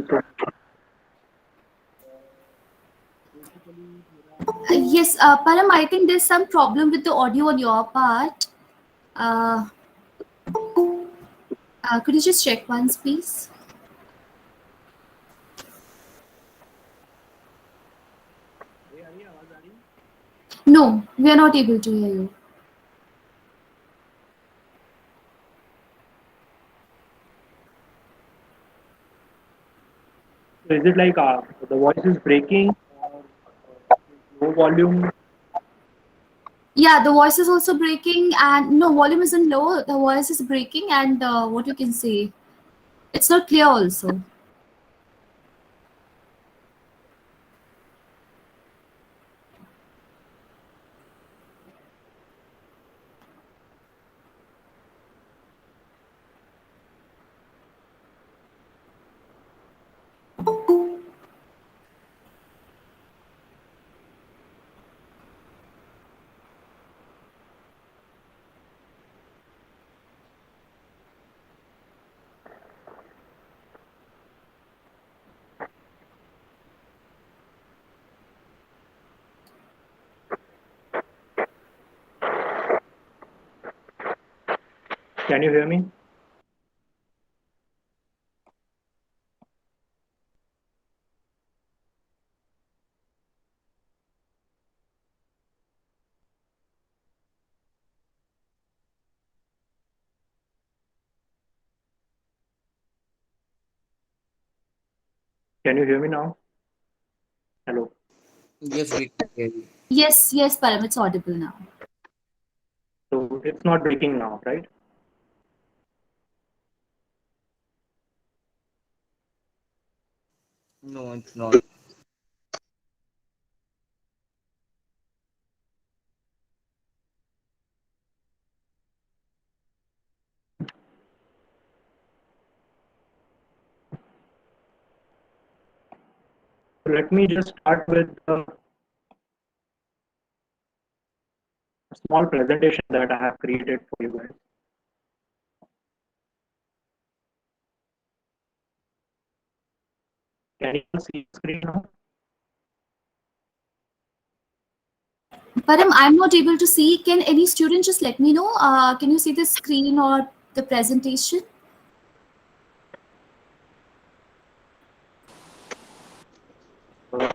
So Yes, Param, I think there's some problem with the audio on your part. Uh, could you just check once, please? No, we are not able to hear you. is it like the voice is breaking or low volume? Yeah, the voice is also breaking, and no, volume isn't low. The voice is breaking, and what you can say, it's not clear also. Can you hear me? Can you hear me now? Hello. Yes, we can hear you. Yes, yes, Param, it's audible now. So it's not breaking now, right? No, it's not. So let me just start with a small presentation that I have created for you guys. Can you see the screen now? Param, I'm not able to see. Can any student just let me know? Can you see the screen or the presentation? Uh,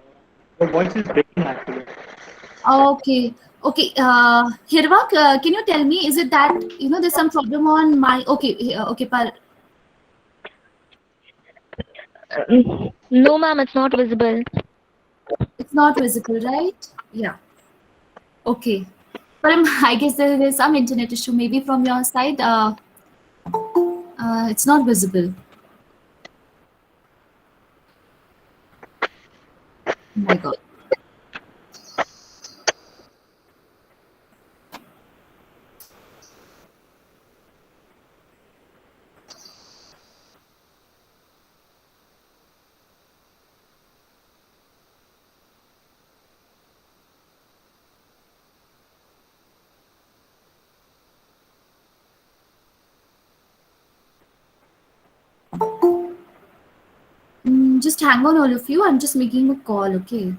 the voice is breaking actually. Okay. Okay. Hirvak, can you tell me, is it that, there's some problem on my, okay, okay, No, ma'am, it's not visible. it's not visible, right? Yeah. Okay. But I guess there is some internet issue maybe from your side. It's not visible. Oh my God. Just hang on, all of you. I'm just making a call, okay?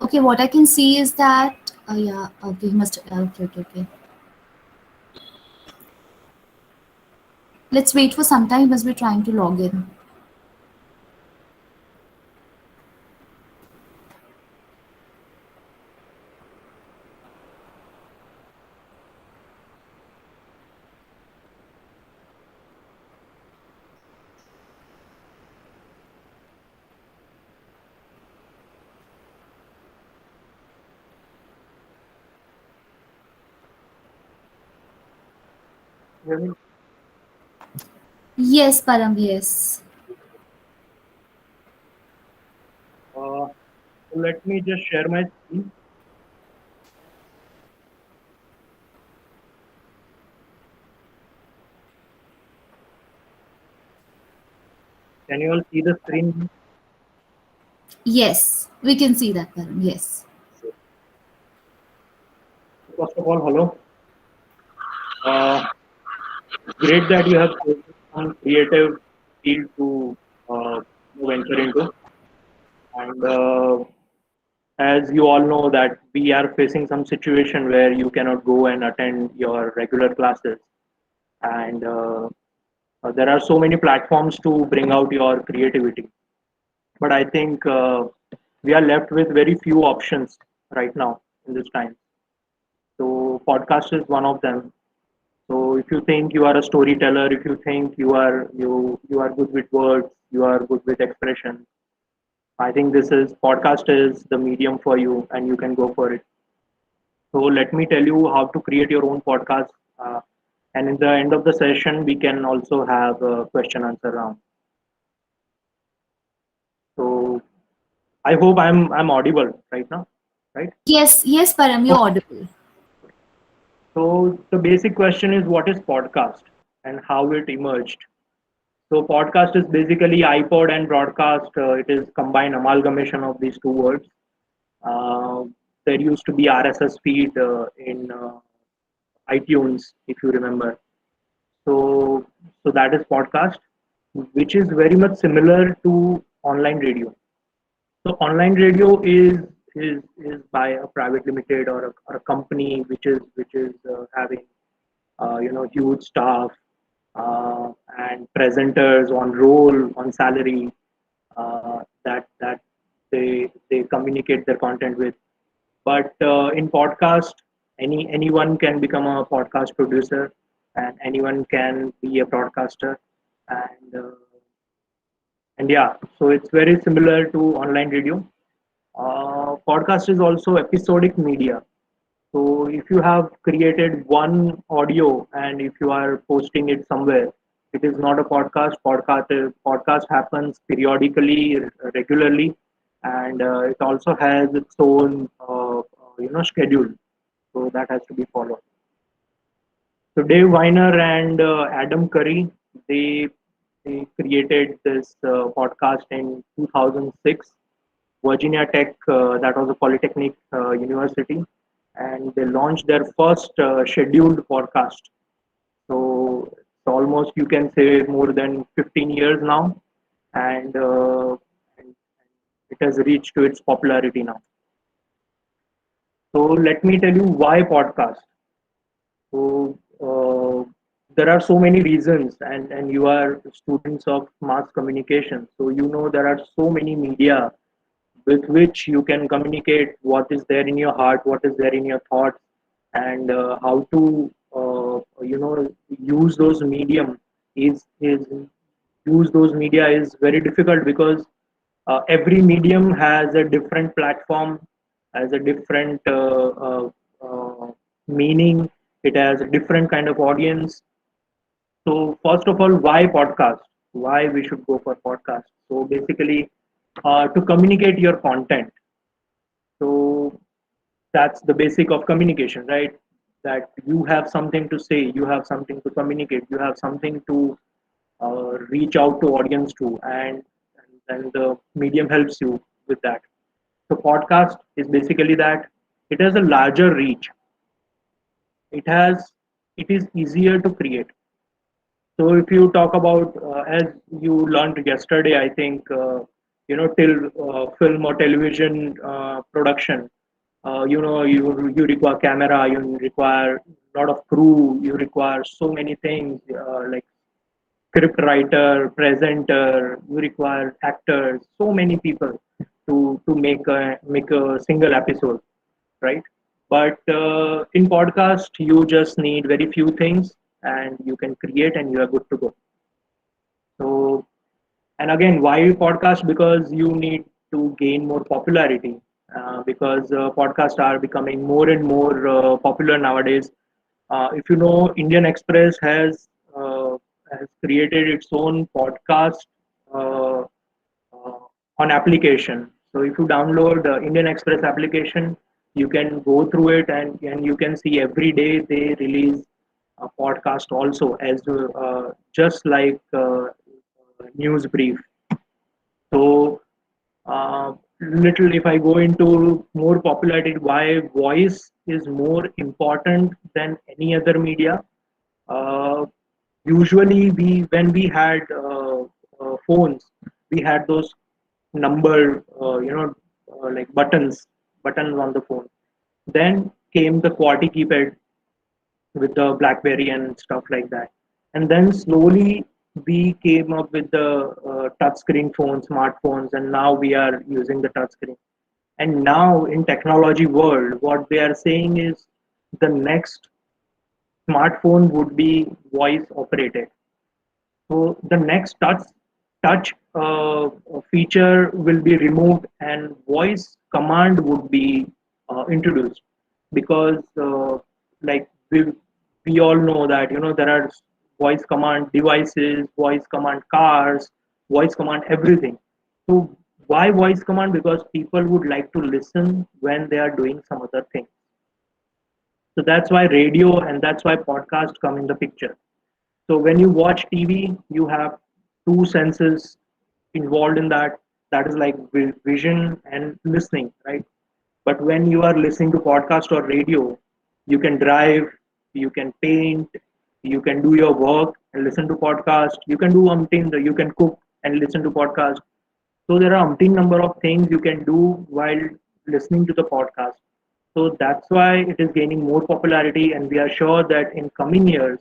Okay, what I can see is that, yeah, okay, he must, okay, okay, okay. Let's wait for some time. He must be trying to log in. Hear me? Yes, Param, yes. So let me just share my screen. Can you all see the screen? Yes, we can see that, Param. Yes. First of all, hello. Uh, Great that you have chosen some creative field to venture into. And as you all know that we are facing some situation where you cannot go and attend your regular classes, and there are so many platforms to bring out your creativity. But I think we are left with very few options right now in this time. So podcast is one of them. So if you think you are a storyteller, if you think you are good with words, you are good with expression, I think this is podcast is the medium for you, and you can go for it. So let me tell you how to create your own podcast. And in the end of the session, we can also have a question answer round. So I hope I'm audible right now, right? Yes, yes, Param, you're audible. So the basic question is what is podcast and how it emerged. So podcast is basically iPod and broadcast. It is combined amalgamation of these two words. Uh, there used to be RSS feed in iTunes, if you remember. So that is podcast, which is very much similar to online radio. So online radio is by a private limited or a company which is having huge staff and presenters on roll on salary that they communicate their content with. But in podcast, anyone can become a podcast producer, and anyone can be a broadcaster, and yeah, so it's very similar to online radio. Podcast is also episodic media. So if you have created one audio and if you are posting it somewhere, it is not a podcast. Podcast happens periodically, regularly, and it also has its own schedule. So that has to be followed. So Dave Weiner and Adam Curry, they they created this podcast in 2006. Virginia Tech, that was a polytechnic university, and they launched their first scheduled podcast. So it's almost you can say more than 15 years now, and it has reached to its popularity now. So let me tell you why podcast. So there are so many reasons, and you are students of mass communication, so you know there are so many media with which you can communicate what is there in your heart, what is there in your thoughts, and how to use those medium is use those media is very difficult because every medium has a different platform, has a different meaning. It has a different kind of audience. So first of all, why podcast? Why we should go for podcast? So basically, to communicate your content. So that's the basic of communication, right? That you have something to say, you have something to communicate, you have something to reach out to audience to, and then the medium helps you with that. So podcast is basically that it has a larger reach. It is easier to create. So if you talk about as you learned yesterday, I think till film or television production, you require camera, you require a lot of crew, you require so many things like script writer, presenter, you require actors, so many people to make a single episode, right? But in podcast, you just need very few things, and you can create, and you are good to go. So, and again, why podcast? Because you need to gain more popularity. Because podcasts are becoming more and more popular nowadays. If you know, Indian Express has created its own podcast uh, uh, on application. So if you download Indian Express application, you can go through it, and you can see every day they release a podcast also as just like news brief. So, little if I go into more popularity, why voice is more important than any other media. Uh, Usually, we when we had phones, we had those number, like buttons on the phone. Then came the QWERTY keypad with the BlackBerry and stuff like that. And then slowly we came up with the touchscreen phones, smartphones, and now we are using the touchscreen. And now in technology world, what they are saying is the next smartphone would be voice operated. So the next touch feature will be removed and voice command would be introduced because like we all know that there are voice command devices, voice command cars, voice command everything. So why voice command? Because people would like to listen when they are doing some other thing. So that's why radio and that's why podcast come in the picture. So when you watch TV, you have two senses involved in that. That is like vision and listening, right? But when you are listening to podcast or radio, you can drive, you can paint, you can do your work and listen to podcast. You can do umpteen, you can cook and listen to podcast. So there are umpteen number of things you can do while listening to the podcast. So that's why it is gaining more popularity, and we are sure that in coming years,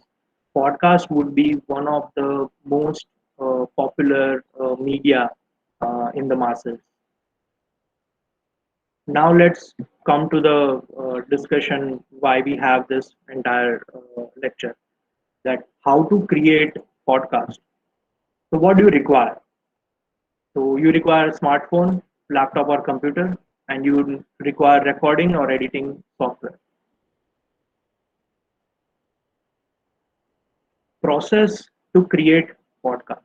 podcast would be one of the most popular media in the masses. Now let's come to the discussion why we have this entire lecture. That how to create podcast. So what do you require? So you require a smartphone, laptop or computer, and you require recording or editing software. Process to create podcast.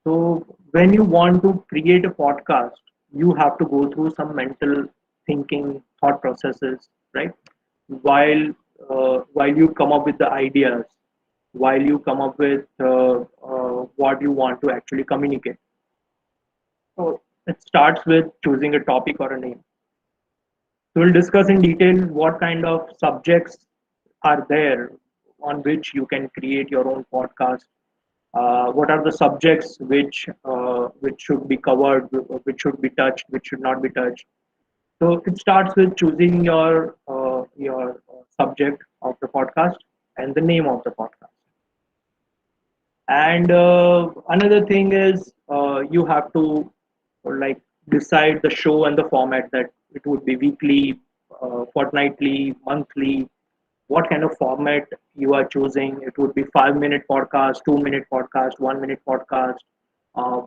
So when you want to create a podcast, you have to go through some mental thinking, thought processes, right? While while you come up with the ideas, while you come up with what you want to actually communicate. So it starts with choosing a topic or a name. So we'll discuss in detail what kind of subjects are there on which you can create your own podcast. What are the subjects which should be covered, which should be touched, which should not be touched. So it starts with choosing your subject of the podcast and the name of the podcast. And another thing is you have to like decide the show and the format that it would be weekly, fortnightly, monthly, what kind of format you are choosing. It would be 5 minute podcast, 2 minute podcast, 1 minute podcast. Uh,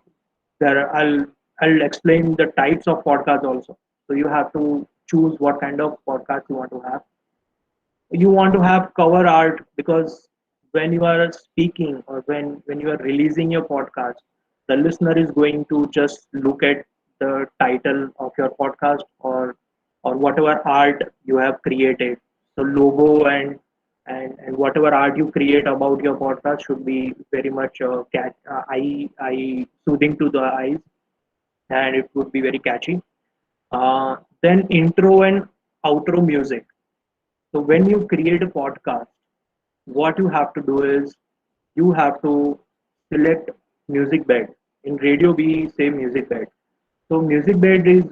there I'll explain the types of podcasts also. So you have to choose what kind of podcast you want to have. You want to have cover art because when you are speaking or when you are releasing your podcast, the listener is going to just look at the title of your podcast or whatever art you have created. So logo and whatever art you create about your podcast should be very much eye soothing to the eyes, and it would be very catchy. Then intro and outro music. So when you create a podcast, what you have to do is you have to select music bed. In radio, we say music bed. So music bed is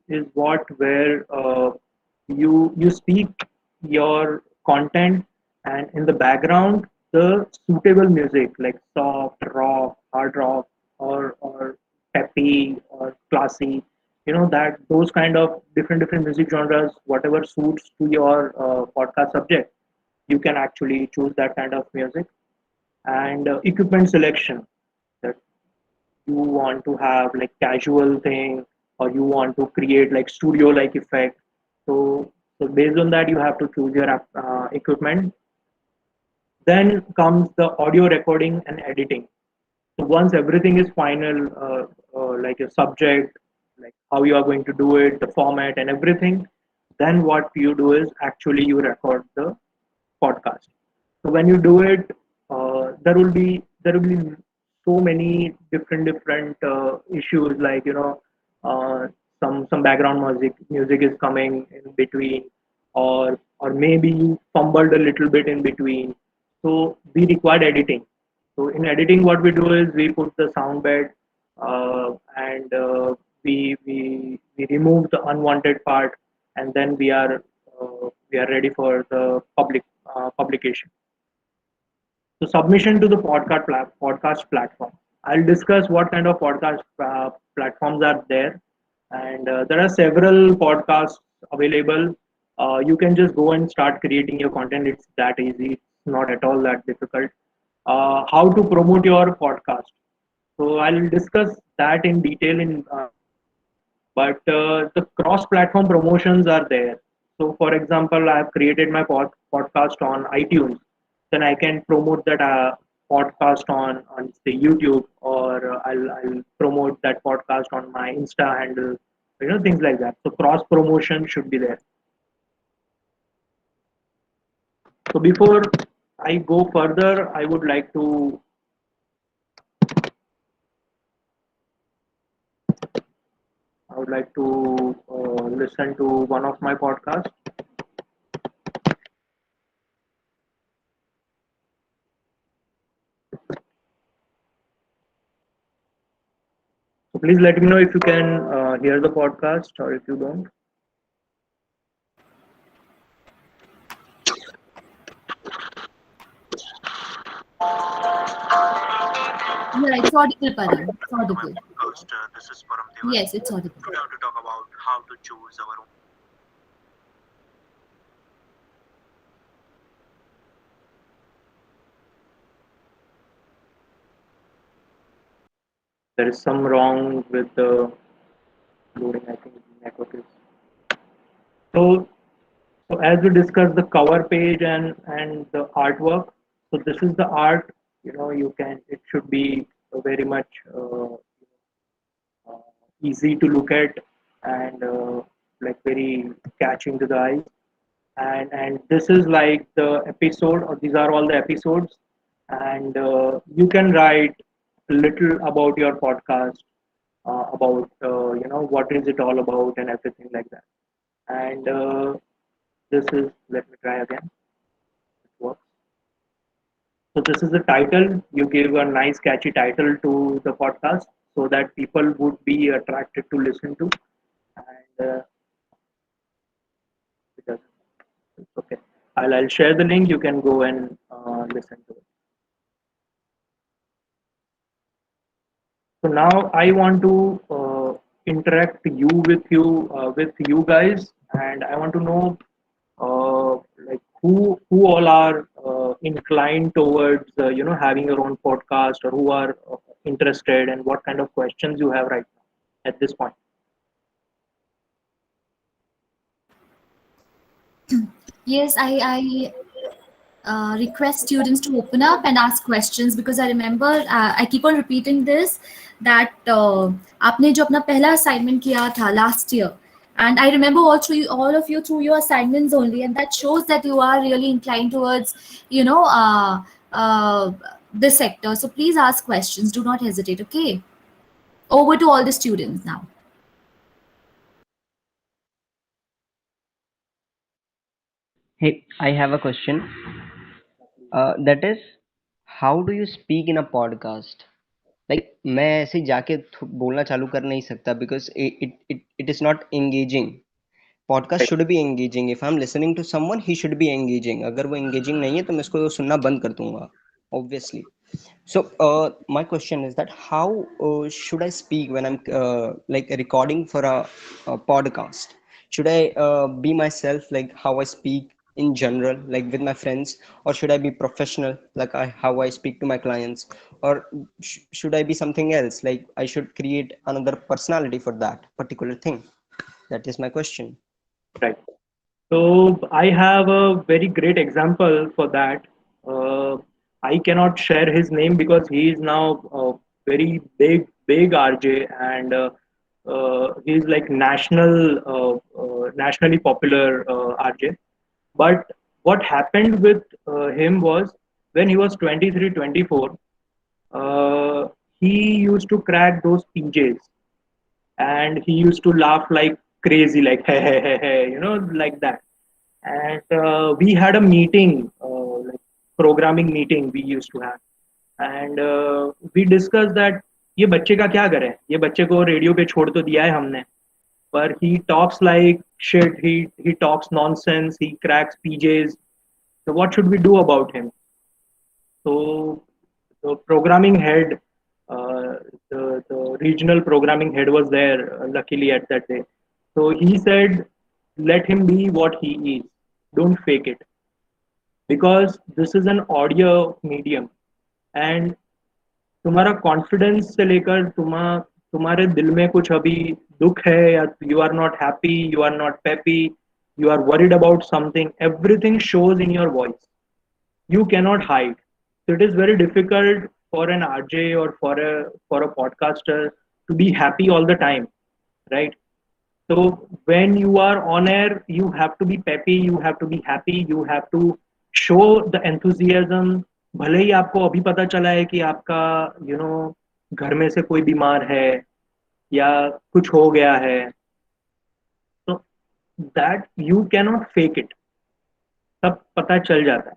is what where you speak your content, and in the background the suitable music like soft rock, hard rock, or peppy or classy. You know that those kind of different music genres, whatever suits to your podcast subject, you can actually choose that kind of music. And equipment selection, that you want to have like casual thing or you want to create like studio like effect. So based on that you have to choose your equipment. Then comes the audio recording and editing. So once everything is final, like a subject, like how you are going to do it, the format and everything, then what you do is actually you record the podcast. So when you do it, there will be so many different issues, like some background music is coming in between, or maybe you fumbled a little bit in between. So we required editing. So in editing, what we do is we put the sound bed, and we remove the unwanted part, and then we are ready for the publication. So submission to the podcast platform. I'll discuss what kind of podcast platforms are there, and there are several podcasts available. You can just go and start creating your content. It's that easy. It's not at all that difficult. How to promote your podcast. So I'll discuss that in detail in but the cross-platform promotions are there. So, for example, I have created my podcast on iTunes. Then I can promote that podcast on say YouTube, or I'll promote that podcast on my Insta handle. Things like that. So cross promotion should be there. So before I go further, I would like to listen to one of my podcasts. So please let me know if you can hear the podcast or if you don't. Yeah, it's audible, Param. It's audible. This is Param Devan. Yes, it's audible. Today I have to talk about how to choose our own. There is some wrong with the loading. I think the network is. So, so as we discussed the cover page and the artwork. So this is the art. You can. It should be very much uh, easy to look at, and like very catching to the eye. And this is like the episode, or these are all the episodes, and you can write a little about your podcast, about what is it all about and everything like that. And this is, let me try again. It works. So this is the title. You give a nice catchy title to the podcast so that people would be attracted to listen to. And it doesn't. It's okay. I'll share the link. You can go and listen to it. So now I want to interact with you guys, and I want to know like who all are inclined towards having your own podcast, or who are interested, and what kind of questions you have right now at this point. Yes, I request students to open up and ask questions, because I remember I keep on repeating this, that आपने जो अपना पहला assignment किया था last year, and I remember all of you through your assignments only, and that shows that you are really inclined towards uh, this sector. So please ask questions. Do not hesitate. Okay. Over to all the students now. Hey, I have a question. That is, how do you speak in a podcast? Like, मैं ऐसे जाके बोलना चालू कर नहीं सकता because it is not engaging. Podcast should be engaging. If I'm listening to someone, he should be engaging. अगर वो engaging नहीं है तो मैं इसको सुनना बंद कर दूंगा, obviously. So my question is that how should I speak when I'm like recording for a podcast? Should I be myself, like how I speak in general, like with my friends, or should I be professional, like how I speak to my clients, or should I be something else? Like I should create another personality for that particular thing. That is my question. Right. So I have a very great example for that. Uh, I cannot share his name because he is now a very big RJ, and he is like nationally popular RJ. But what happened with him was, when he was 23, 24, he used to crack those PJs, and he used to laugh like crazy, like hey hey hey hey, like that. And we had a meeting, like programming meeting we used to have, and we discussed that ये बच्चे का क्या करें, ये बच्चे को radio पे छोड़ तो दिया है हमने, पर he talks like shit, he talks nonsense, he cracks PJs, so what should we do about him? So the programming head, uh, the regional programming head was there, luckily at that day. So he said, let him be what he is. Don't fake it. Because this is an audio medium. And तुम्हारा confidence से लेकर तुम्हारे दिल में कुछ अभी दुख है, या you are not happy, you are not peppy, you are worried about something, everything shows in your voice. You cannot hide. So it is very difficult for an RJ or for a podcaster to be happy all the time, right? So when you are on air, you have to be peppy, you have to be happy, you have to show the enthusiasm. भले ही आपको अभी पता चला है कि आपका घर में से कोई बीमार है या कुछ हो गया है, तो that you cannot fake it, तब पता चल जाता है।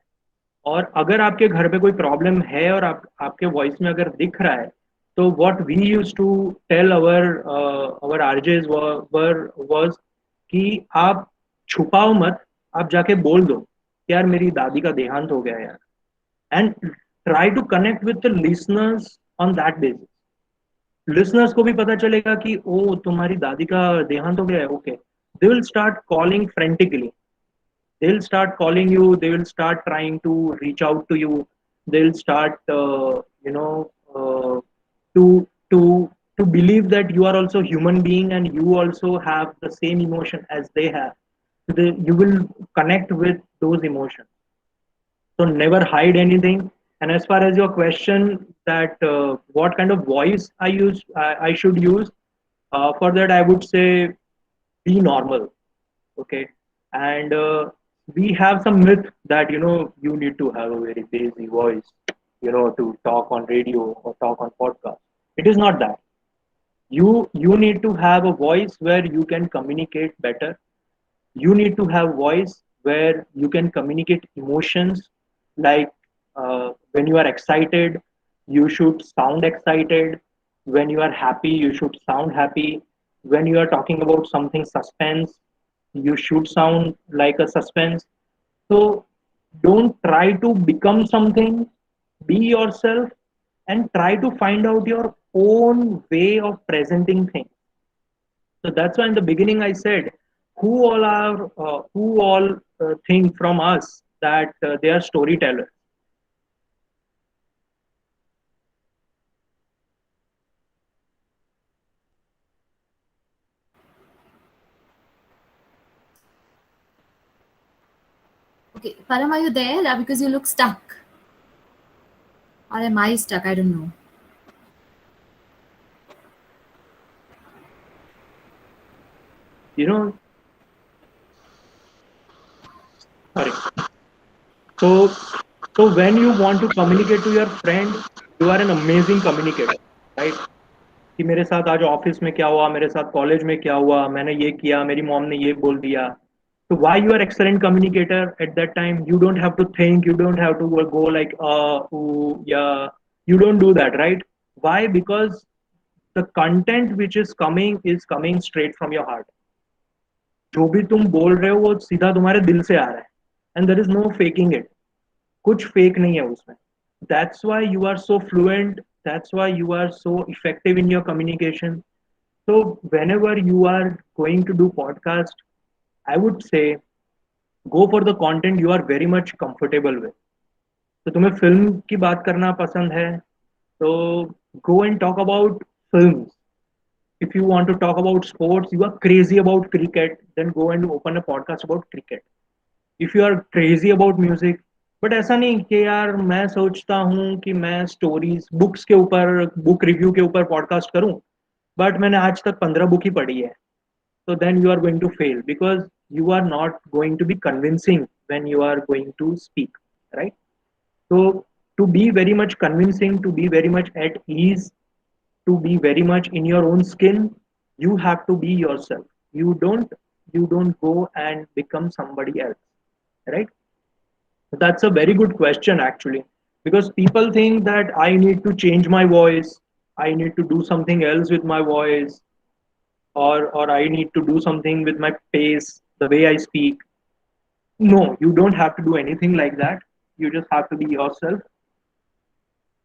और अगर आपके घर पे कोई प्रॉब्लम है और आपके वॉइस में अगर दिख रहा है, तो what we use to tell our RJs was कि आप छुपाओ मत, आप जाके बोल दो कि यार मेरी दादी का देहांत हो गया यार, and try to connect with the listeners on that basis. Listeners को भी पता चलेगा कि ओ तुम्हारी दादी का देहांत हो गया है, okay, they will start calling frantically, they'll start calling you, they will start trying to reach out to you, they'll start to to to believe that you are also human being and you also have the same emotion as they have, so you will connect with those emotions. So never hide anything. And as far as your question that what kind of voice I should use, for that I would say be normal, okay. And we have some myth that you need to have a very bassy voice, to talk on radio or talk on podcast. It is not that. You need to have a voice where you can communicate better. You need to have voice where you can communicate emotions, like when you are excited you should sound excited, when you are happy you should sound happy, when you are talking about something suspense you should sound like a suspense. So don't try to become something, be yourself, and try to find out your own way of presenting things. So that's why in the beginning I said, who all think from us that they are storytellers. Okay, Param, are you there? Because you look stuck. Or am I stuck? I don't know. You know, sorry. So, so when you want to communicate to your friend, you are an amazing communicator, right? कि मेरे साथ आज office में क्या हुआ, मेरे साथ college में क्या हुआ, मैंने ये किया, मेरी मॉम ने ये बोल दिया. So why you are excellent communicator at that time? You don't have to think, you don't have to go like ooh, yeah, you don't do that, right? Why? Because the content which is coming straight from your heart. जो भी तुम बोल रहे हो वो सीधा तुम्हारे दिल से आ रहा है, and there is no faking it. कुछ फेक नहीं है उसमें. That's why you are so fluent, that's why you are so effective in your communication. So whenever you are going to do podcast, I would say go for the content you are very much comfortable with. तो तुम्हें film की बात करना पसंद है, तो go and talk about films. If you want to talk about sports, you are crazy about cricket, then go and open a podcast about cricket. If you are crazy about music, but ऐसा नहीं कि यार मैं सोचता हूँ कि मैं stories books के ऊपर, बुक रिव्यू के ऊपर पॉडकास्ट करूँ, बट मैंने आज तक 15 बुक ही पढ़ी है. So then you are going to fail because you are not going to be convincing when you are going to speak, right? So to be very much convincing, to be very much at ease, to be very much in your own skin, you have to be yourself. You don't go and become somebody else, right? That's a very good question actually, because people think that I need to change my voice, I need to do something else with my voice, or I need to do something with my pace, the way I speak. No, you don't have to do anything like that. You just have to be yourself.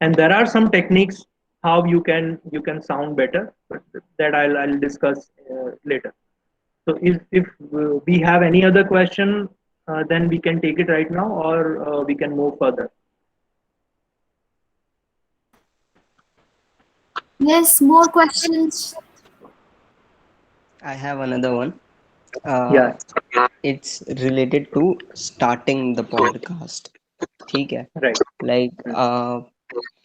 And there are some techniques how you can sound better, but that I'll discuss later. So if we have any other question, then we can take it right now, or we can move further. Yes, more questions. I have another one. Uh, Yeah, it's related to starting the podcast. ठीक है? right. Like,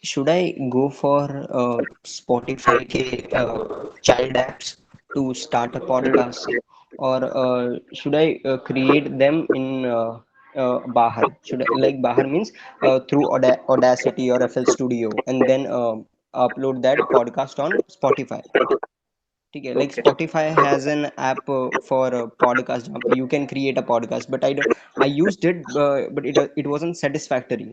should I go for Spotify के child apps to start a podcast, or should I create them in Bahar? Should I, like Bahar means through Audacity or FL Studio, and then upload that podcast on Spotify. ठीक है, like Okay. Spotify has an app for podcast. You can create a podcast, but I used it, but it wasn't satisfactory.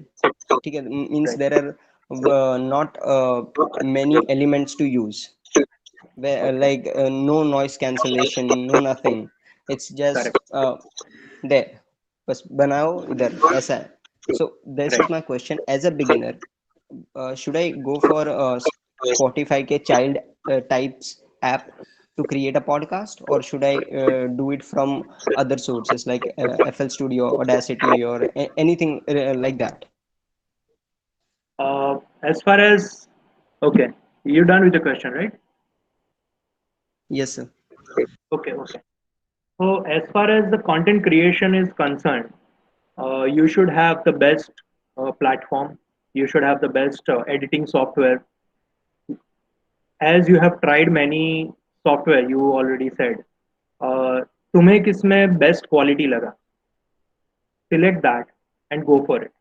ठीक है, means Right. there are not many elements to use, where Okay. no noise cancellation, no nothing. It's just Correct. there, बस बनाओ इधर ऐसा है. So this is Right. my question as a beginner. Should I go for Spotify के child types app to create a podcast, or should I do it from other sources like FL Studio, Audacity, or anything like that? As far as okay, you're done with the question, right? Yes, sir. Okay. Okay. So as far as the content creation is concerned, you should have the best platform. You should have the best editing software. As you have tried many software, you already said. Uh, तुम्हें किसमें best quality लगा, select that and go for it.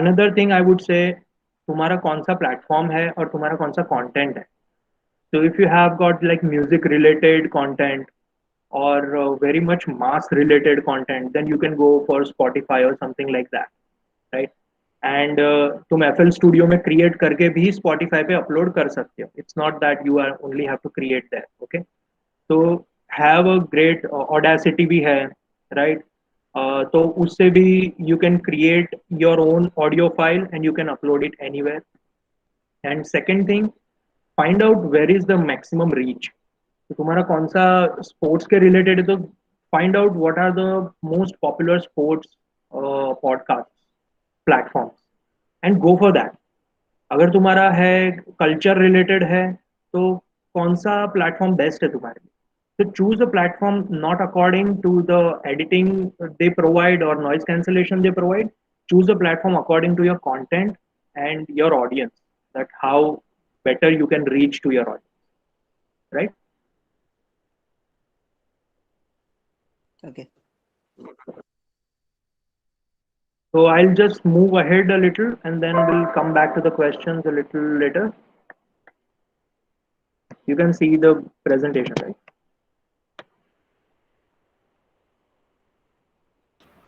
Another thing I would say, तुम्हारा कौन सा platform है और तुम्हारा कौन सा कंटेंट है. So if you have got like music related content or very much mass related content, then you can go for Spotify or something like that, right? And तुम FL Studio में create करके भी Spotify पे upload कर सकते हो. It's not that you are only have to create there, okay? So have a great Audacity भी है, right? तो उससे भी you can create your own audio file and you can upload it anywhere. And second thing, find out where is the maximum reach. तो तुम्हारा कौन सा sports के रिलेटेड है, तो find out what are the most popular sports podcast platforms and go for that. अगर तुम्हारा है कल्चर रिलेटेड है, तो कौन सा प्लेटफॉर्म बेस्ट है तुम्हारे लिए. So choose a platform not according to the editing they provide or noise cancellation they provide. Choose a platform according to your content and your audience, that how better you can reach to your audience, right? Okay. So I'll just move ahead a little and then we'll come back to the questions a little later. You can see the presentation, right?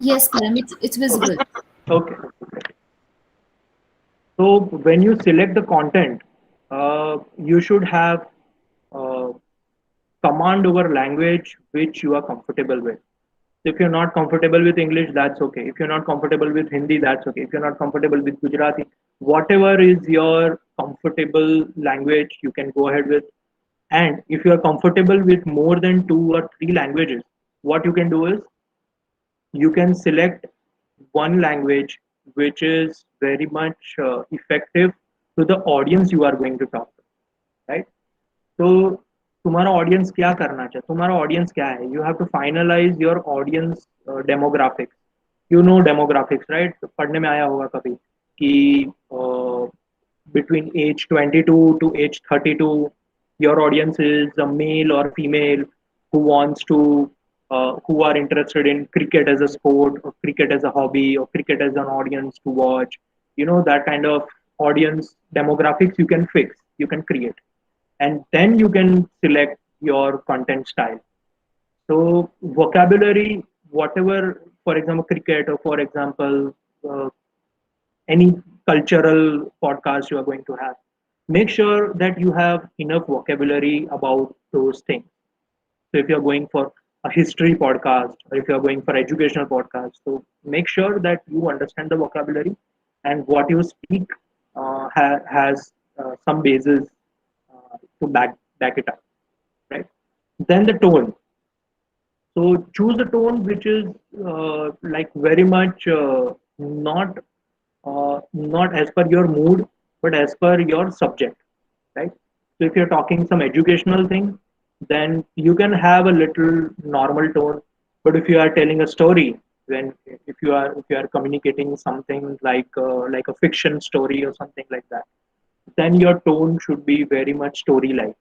Yes, Param, it's visible. Okay. So when you select the content, you should have uh, command over language which you are comfortable with. If you're not comfortable with English, that's okay. If you're not comfortable with Hindi, that's okay. If you're not comfortable with Gujarati, whatever is your comfortable language, you can go ahead with. And if you are comfortable with more than 2 or 3 languages, what you can do is you can select one language which is very much effective to the audience you are going to talk to, right? तो तुम्हारा audience क्या करना चाहे, तुम्हारा audience क्या है, you have to finalise your audience demographics. You know demographics, right? पढ़ने में आया होगा कभी कि between age 22 to age 32, your audience is a male or female who wants to who are interested in cricket as a sport or cricket as a hobby or cricket as an audience to watch. You know, that kind of audience demographics you can fix. you can create, and then you can select your content style. So vocabulary, whatever, for example, cricket, or for example, any cultural podcast you are going to have, make sure that you have enough vocabulary about those things. So if you're going for a history podcast, or if you're going for educational podcast, so make sure that you understand the vocabulary, and what you speak has some basis to back it up, right? Then the tone. So choose a tone which is like very much not as per your mood, but as per your subject, right? So if you're talking some educational thing, then you can have a little normal tone. But if you are telling a story, when if you are communicating something like a fiction story or something like that, then your tone should be very much story like.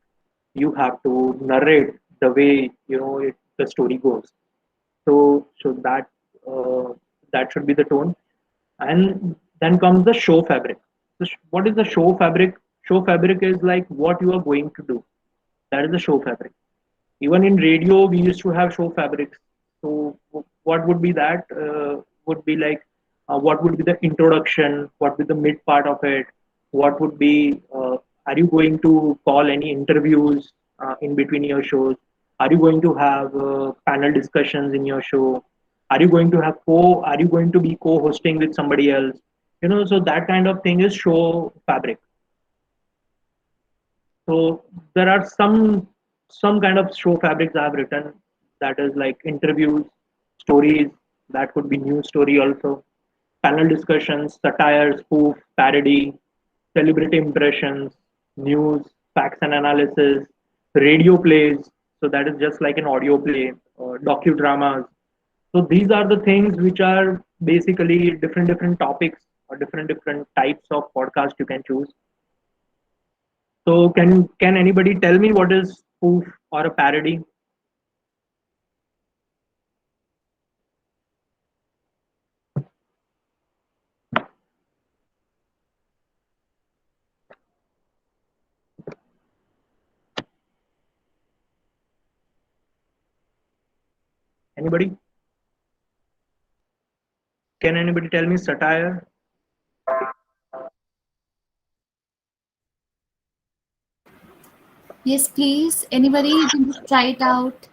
You have to narrate the way the story goes. So that should be the tone. And then comes the show fabric. So what is the show fabric? Show fabric is like what you are going to do. That is the show fabric. Even in radio, we used to have show fabrics. So what would be that? Would be like what would be the introduction? What would be the mid part of it? What would be? Are you going to call any interviews in between your shows? Are you going to have panel discussions in your show? Are you going to have co? Are you going to be co-hosting with somebody else? So that kind of thing is show fabric. So there are some kind of show fabrics I have written, that is like interviews, stories, that could be news story also, panel discussions, satire, spoof, parody, celebrity impressions, news, facts and analysis, radio plays. So that is just like an audio play, docudramas. So these are the things which are basically different topics, or different types of podcast you can choose. So can anybody tell me what is spoof or a parody? Anybody? Can anybody tell me satire? Yes, please. Anybody, you can just try it out.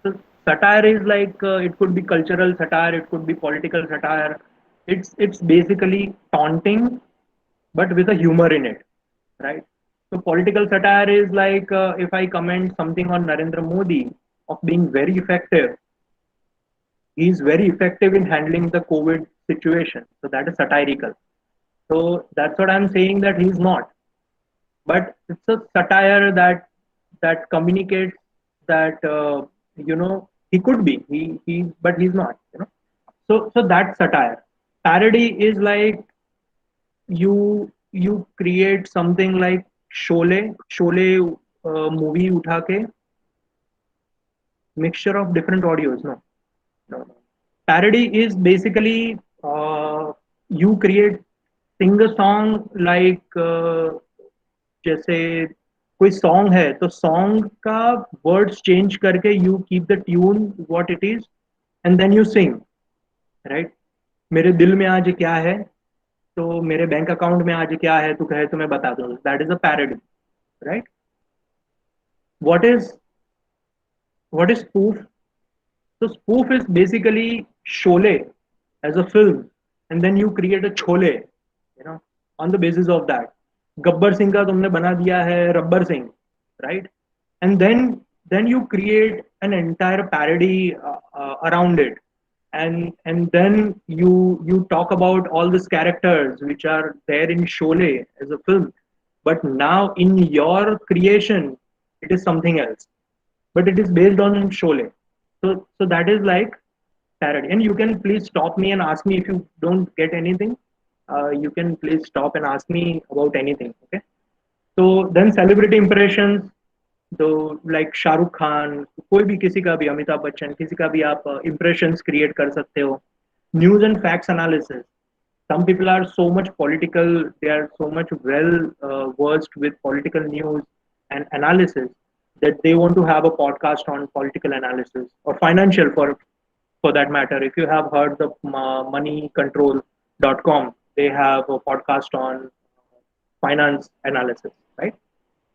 So satire is like it could be cultural satire, it could be political satire. It's basically taunting, but with a humor in it, right? So political satire is like if I comment something on Narendra Modi of being very effective, he's very effective in handling the COVID situation. So that is satirical. So that's what I'm saying, that he's not. But it's a satire that communicates that he could be he but he's not. So that's satire. Parody is like you create something like Sholay movie utha ke mixture of different audios. No. Parody is basically you create sing a song like जैसे कोई song है तो song का words change करके you keep the tune what it is, and then you sing, right? मेरे दिल में आज क्या है, तो मेरे बैंक अकाउंट में आज क्या है, तू कहे तो मैं बता दूं. That is a parody, right? What is what is spoof? So spoof is basically Sholay as a film, and then you create a Chole, on the basis of that. Gabbar Singh का तुमने बना दिया है rubber Singh, right? And then you create an entire parody around it, and then you talk about all these characters which are there in Sholay as a film, but now in your creation it is something else, but it is based on Sholay. So that is like parody. And you can please stop me and ask me if you don't get anything. You can please stop and ask me about anything. Okay. So then celebrity impressions. तो like Shahrukh Khan, कोई भी, किसी का भी, अमिताभ बच्चन, किसी का भी आप impressions create कर सकते हो. News and facts analysis. Some people are so much political, they are so much well versed with political news and analysis that they want to have a podcast on political analysis or financial for that matter. If you have heard the moneycontrol.com, they have a podcast on finance analysis, right?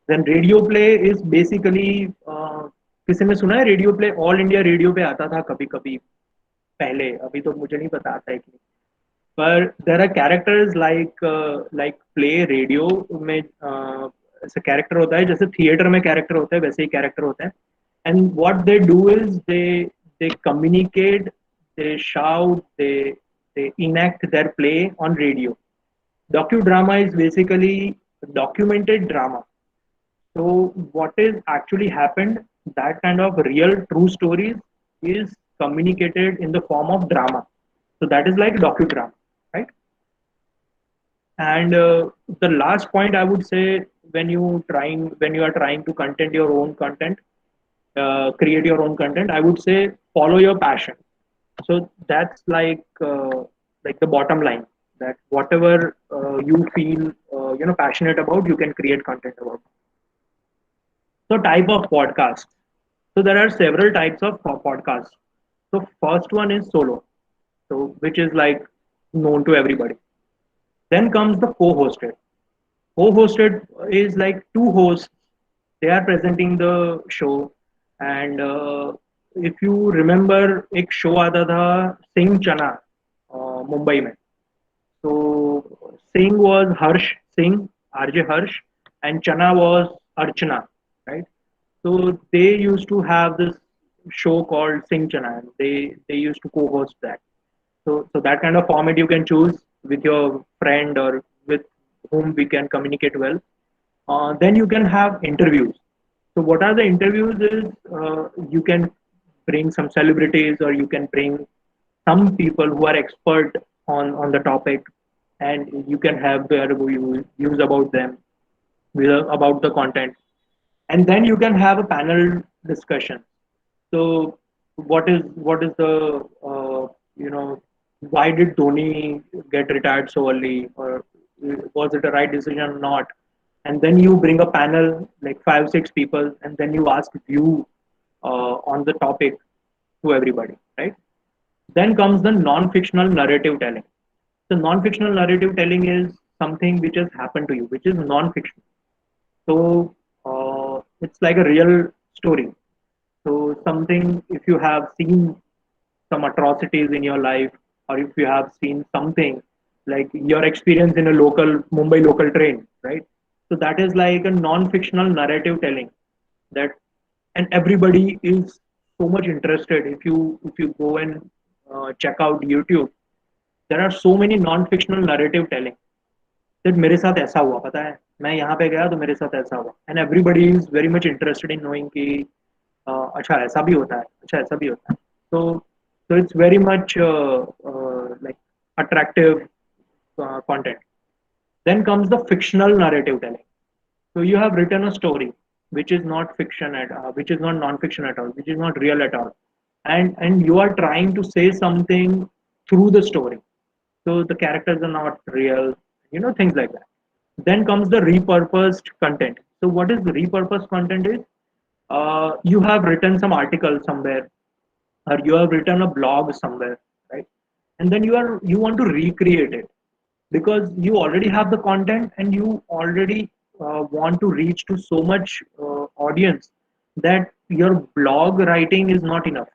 Then radio play is basically किसी ने सुना है radio play? All India radio पे आता था कभी कभी पहले, अभी तो मुझे नहीं पता आता है कि नहीं। पर there are characters like play radio में ऐसा कैरेक्टर होता है जैसे थिएटर में कैरेक्टर होता है, वैसे ही कैरेक्टर होते हैं। And what they do is they communicate, they shout, they enact their play on radio. Docudrama is basically documented drama. So what is actually happened, that kind of real true stories is communicated in the form of drama. So that is like docudrama, right? And the last point I would say, when you are trying to content your own content, create your own content, I would say follow your passion. So that's like the bottom line, that whatever you feel passionate about, you can create content about. So type of podcast. So there are several types of podcasts. So first one is solo, so which is like known to everybody. Then comes the co-hosted. Co-hosted is like two hosts, they are presenting the show. And if you remember, एक show आता था सिंह चना मुंबई में. So Singh was Harsh Singh, RJ Harsh, and Chana was Archana, right? So they used to have this show called Singh Chana, and they used to co-host that. So that kind of format you can choose with your friend or with whom we can communicate well. Then you can have interviews. So what are the interviews is, you can bring some celebrities, or you can bring some people who are expert on the topic, and you can have their views about them, about the content. And then you can have a panel discussion. So what is the why did Dhoni get retired so early, or was it a right decision or not? And then you bring a panel like 5 6 people, and then you ask view on the topic to everybody, right? Then comes the non-fictional narrative telling. So non-fictional narrative telling is something which has happened to you, which is non-fiction. So it's like a real story. So something, if you have seen some atrocities in your life, or if you have seen something like your experience in a local Mumbai local train, right? So that is like a non-fictional narrative telling that, and everybody is so much interested. If you go and check out YouTube, there are so many non-fictional narrative telling that मेरे साथ ऐसा हुआ, पता है मैं यहाँ पे गया तो मेरे साथ ऐसा हुआ, and everybody is very much interested in knowing कि अच्छा ऐसा भी होता है, अच्छा ऐसा भी होता है. So it's very much like attractive content. Then comes the fictional narrative telling. So you have written a story which is not fiction which is not non-fiction at all, which is not real at all, and you are trying to say something through the story. So the characters are not real, things like that. Then comes the repurposed content. So what is the repurposed content is, you have written some article somewhere, or you have written a blog somewhere, right? And then you want to recreate it because you already have the content, and you already want to reach to so much audience that your blog writing is not enough,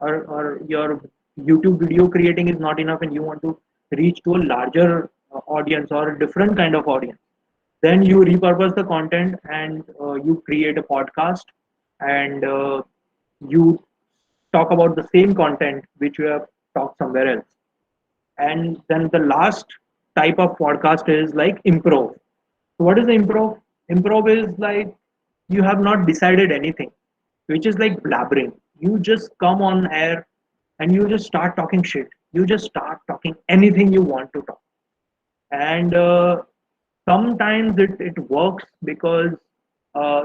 or your YouTube video creating is not enough, and you want to reach to a larger audience or a different kind of audience. Then you repurpose the content, and you create a podcast, and you talk about the same content which you have talked somewhere else. And then the last type of podcast is like improv. So what is the improv? Improv is like you have not decided anything, which is like blabbering. You just come on air and you just start talking shit. You just start talking anything you want to talk. And sometimes it works because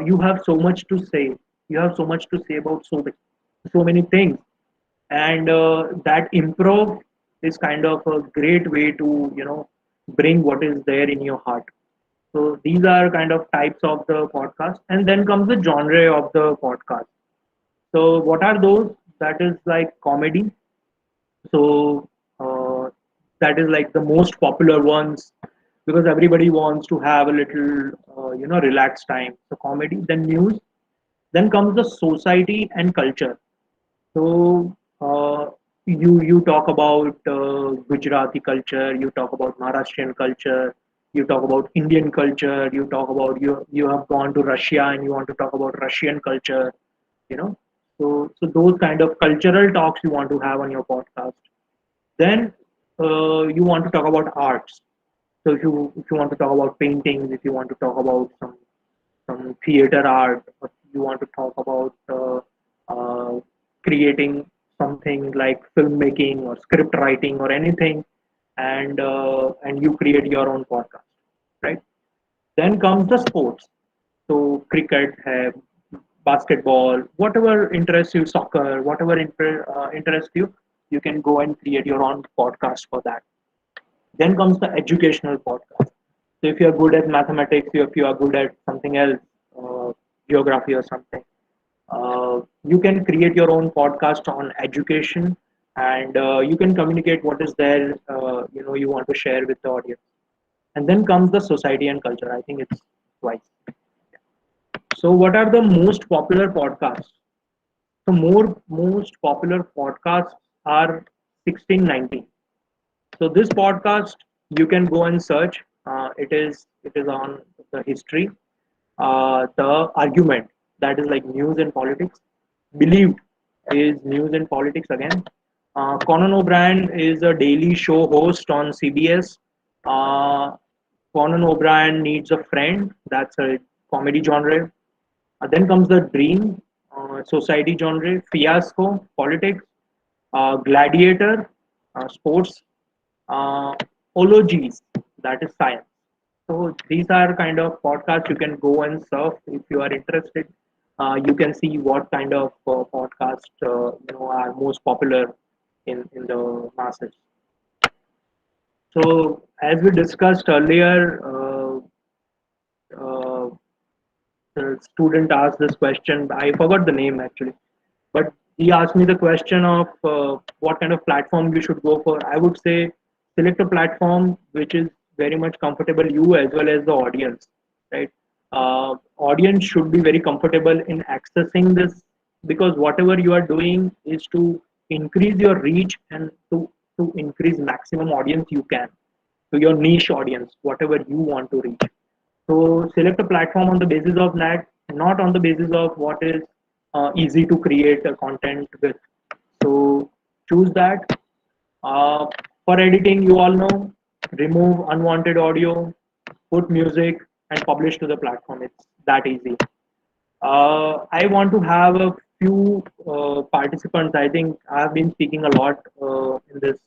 you have so much to say. You have so much to say about so many things. And that improv is kind of a great way to bring what is there in your heart. So these are kind of types of the podcast, and then comes the genre of the podcast. So what are those? That is like comedy. So that is like the most popular ones, because everybody wants to have a little relaxed time. So comedy, then news, then comes the society and culture. So you talk about Gujarati culture, you talk about Maharashtrian culture, you talk about Indian culture, you talk about you have gone to Russia and you want to talk about Russian culture, you know. So those kind of cultural talks you want to have on your podcast. Then you want to talk about arts. So if you want to talk about paintings, if you want to talk about some theater art, or you want to talk about creating something like filmmaking or script writing or anything, and you create your own podcast, right? Then comes the sports. So cricket, basketball, whatever interests you, soccer, whatever interests you, you can go and create your own podcast for that. Then comes the educational podcast. So if you are good at mathematics, if you are good at something else, geography or something, you can create your own podcast on education, and you can communicate what is there, you want to share with the audience. And then comes the society and culture. I think it's twice. So what are the most popular podcasts? The most popular podcasts are 1619. So this podcast you can go and search. It is on the history, the argument, that is like news and politics. Believed is news and politics again. Conan O'Brien is a daily show host on CBS. Uh, Conan O'Brien needs a friend. That's a comedy genre. Then comes the Dream, society genre. Fiasco, politics. Gladiator, sports. Uh, Ologies, that is science. So these are kind of podcasts you can go and surf if you are interested. You can see what kind of podcasts are most popular in the masses. So as we discussed earlier, uh, the student asked this question. I forgot the name actually, but he asked me the question of what kind of platform you should go for. I would say select a platform which is very much comfortable you as well as the audience, right? Audience should be very comfortable in accessing this, because whatever you are doing is to increase your reach and to increase maximum audience you can, to your niche audience, whatever you want to reach. So select a platform on the basis of that, not on the basis of what is easy to create a content with. So choose that. Uh, for editing, you all know, remove unwanted audio, put music, and publish to the platform. It's that easy. I want to have a few participants. I think I've been speaking a lot in this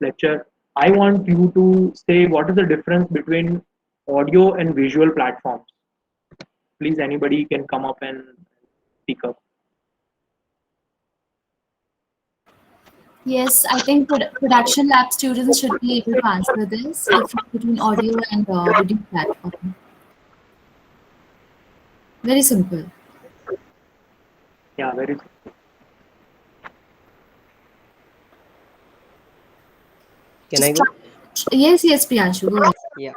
lecture. I want you to say what is the difference between audio and visual platforms. Please, anybody can come up and speak up. Yes, I think production lab students should be able to answer this difference between audio and video platform. Very simple. Yeah, very. Can I Just go? yes, yes, Priyanshu, go ahead. Yeah.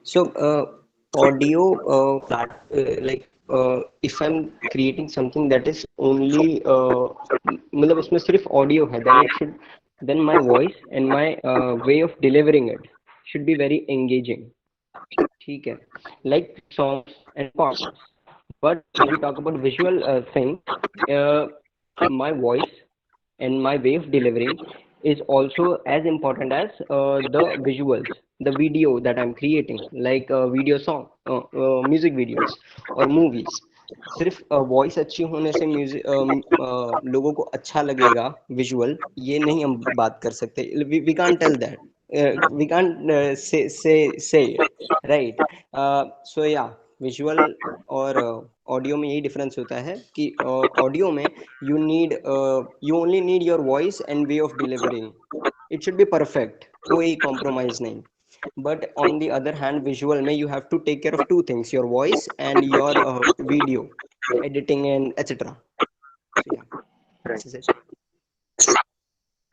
So, audio, if I'm creating something that is only, मतलब उसमें सिर्फ audio है, then it should, then my voice and my way of delivering it should be very engaging. ठीक है, like songs and poems. But if we talk about visual things, my voice and my way of delivering is also as important as the visuals, the video that I'm creating, like video song, music videos or movies. सिर्फ voice अच्छी होने से music लोगों को अच्छा लगेगा visual, ये नहीं हम बात कर सकते. We can't tell that, we can't say right. So yeah, visual और ऑडियो में यही डिफरेंस होता है कि ऑडियो में you only need your voice and way of delivering. it should be perfect, कोई compromise नहीं. But on the other hand, visual में you have to take care of two things: your voice and your video editing and etc. So yeah, Right. this is it.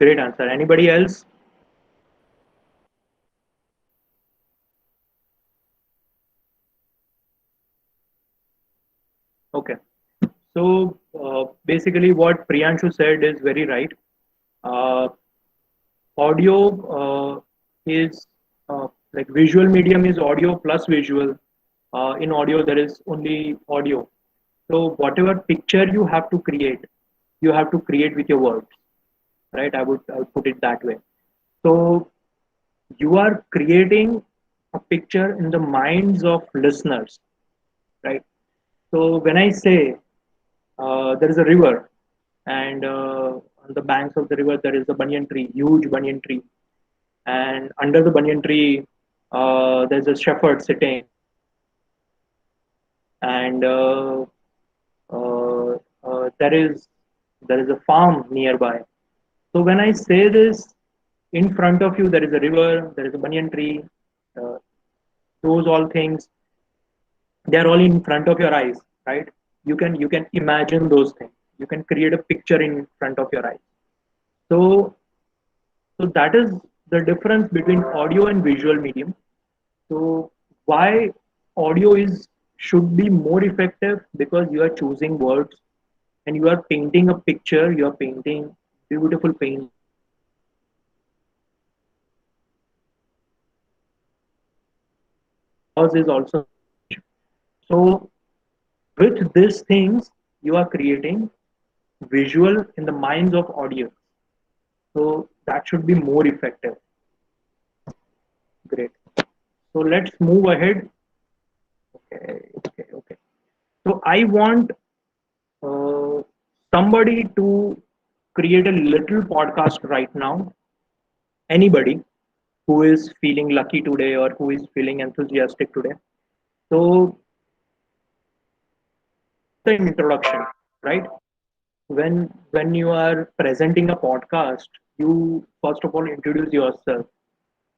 Great answer. Anybody else? Okay. So basically, what Priyanshu said is very right. Uh, Audio is like visual medium is audio plus visual. In audio, there is only audio. So whatever picture you have to create with your words, right? I would put it that way. So you are creating a picture in the minds of listeners, right? So when I say there is a river, and on the banks of the river there is a banyan tree, huge banyan tree, and under the banyan tree there's a shepherd sitting, and uh, there is a farm nearby. So when I say this, in front of you there is a river, there is a banyan tree, uh, those all things, they are all in front of your eyes, right? You can imagine those things, you can create a picture in front of your eyes. So so that is the difference between audio and visual medium. So why audio is should be more effective, because you are choosing words and you are painting a picture, you are painting beautiful paint. Yours is also. So with these things you are creating visual in the minds of audience. So that should be more effective. Great. So let's move ahead. Okay. So I want uh, somebody to create a little podcast right now. Anybody who is feeling lucky today or who is feeling enthusiastic today. So the introduction, right? When you are presenting a podcast, you first of all introduce yourself.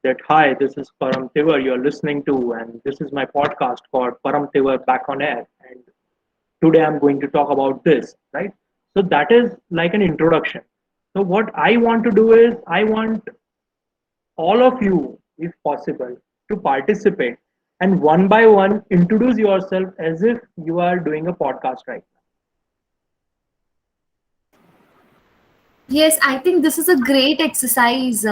That hi, this is Param Tiwar you're listening to, and this is my podcast called Param Tiwar Back on Air. And today I'm going to talk about this, right? So that is like an introduction. So what I want to do is I want all of you, if possible, to participate and one by one introduce yourself as if you are doing a podcast right now. Yes, I think this is a great exercise.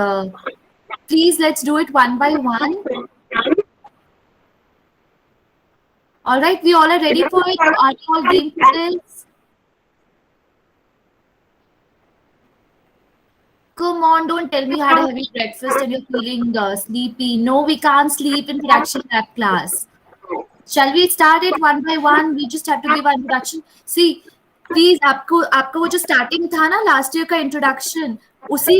Please, let's do it one by one. All right, we all are ready for it. Are you all game for this? Come on, don't tell me you had a heavy breakfast and you're feeling sleepy. No, we can't sleep in production lab class. Shall we start it one by one? We just have to give our introduction. See, please आपका वो जो starting था ना last year का introduction, उसी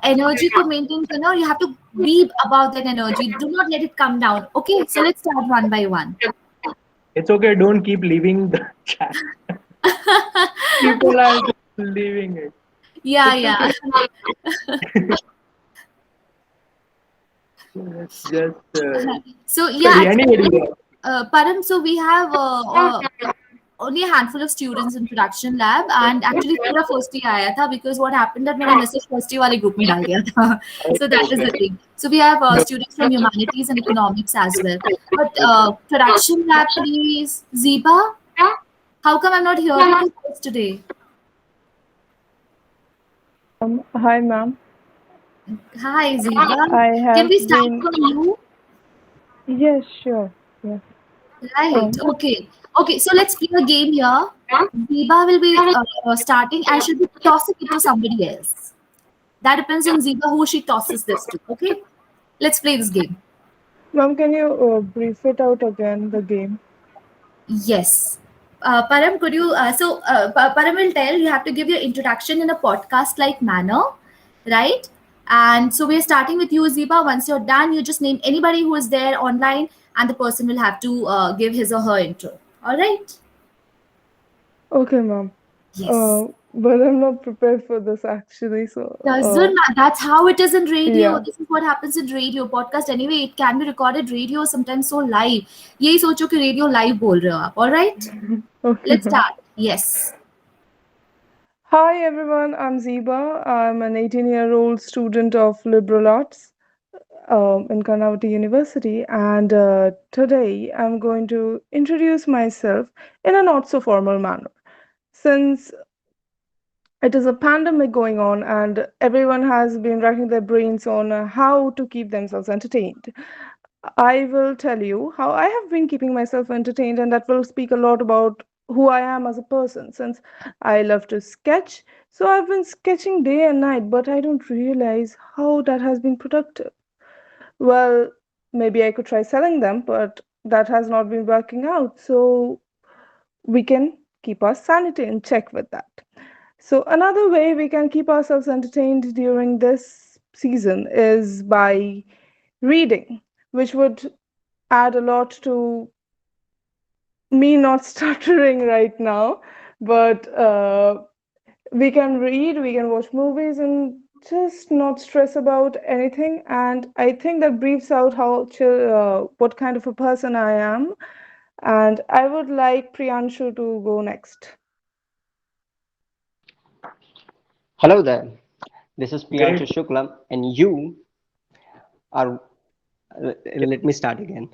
energy को maintain करना, और you have to be about that energy. Do not let it come down. Okay, so let's start one by one. It's okay, don't keep leaving the chat. People are leaving it. Yeah. Let's just So yeah, anybody. Param, so we have only a handful of students in production lab, and actually पूरा first ही आया था, because what happened that मैंने message first वाले group में डाल दिया था. So that is the thing. So we have students from humanities and economics as well. But production lab, please. Ziba, how come I'm not hearing you guys today? Hi, ma'am. Hi, Ziba. Can we start from you? Yes, sure. Yeah. Right. Okay. So let's play a game here. Ziba will be starting, and she'll be tossing it to somebody else. That depends on Ziba who she tosses this to. Okay. Let's play this game. Ma'am, can you brief it out again, the game? Yes. Param, could you? Param will tell. You have to give your introduction in a podcast-like manner, right? And so we're starting with you, Ziba. Once you're done, you just name anybody who is there online, and the person will have to give his or her intro. All right? Okay, ma'am. Yes. but I'm not prepared for this actually. So, Doesn't matter. That's how it is in radio. yeah. This is what happens in radio podcast. Anyway, it can be recorded radio sometimes so live. यही सोचो कि radio live बोल रहे हो आप. All right? Okay. Let's start. Yes. Hi everyone, I'm Ziba. I'm an 18-year-old student of liberal arts in Karnataka University, and today I'm going to introduce myself in a not so formal manner. Since it is a pandemic going on, and everyone has been racking their brains on how to keep themselves entertained, I will tell you how I have been keeping myself entertained, and that will speak a lot about who I am as a person. Since I love to sketch, so I've been sketching day and night, but I don't realize how that has been productive. Well, maybe I could try selling them, but that has not been working out. So we can keep our sanity in check with that. So, another way we can keep ourselves entertained during this season is by reading, which would add a lot to me not stuttering right now. But we can read, we can watch movies, and just not stress about anything. And I think that briefs out how what kind of a person I am. And I would like Priyanshu to go next. Hello there. This is Priyanshu Great. Shukla, and you are. Let me start again.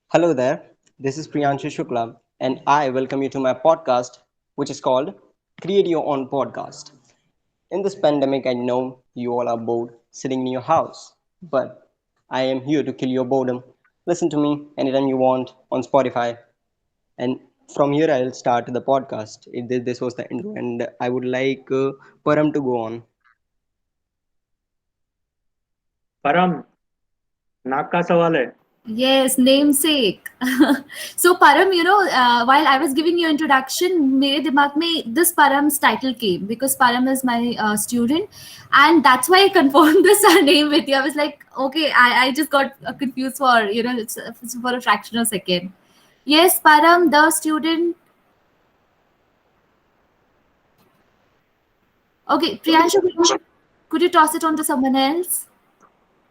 Hello there. This is Priyanshu Shukla, and I welcome you to my podcast, which is called Create Your Own Podcast. In this pandemic, I know you all are bored sitting in your house, but I am here to kill your boredom. Listen to me anytime you want on Spotify, and from here I'll start the podcast. This was the intro, and I would like Param to go on. परम नाक का सवाल है. Yes, namesake. So Param, while I was giving you introduction, मेरे दिमाग में this Param's title came because Param is my student, and that's why I confirmed this name with you. I was like, okay, I just got confused for it's for a fraction of a second. Yes, Param, the student. Okay, Priyanshu, could you toss it on to someone else?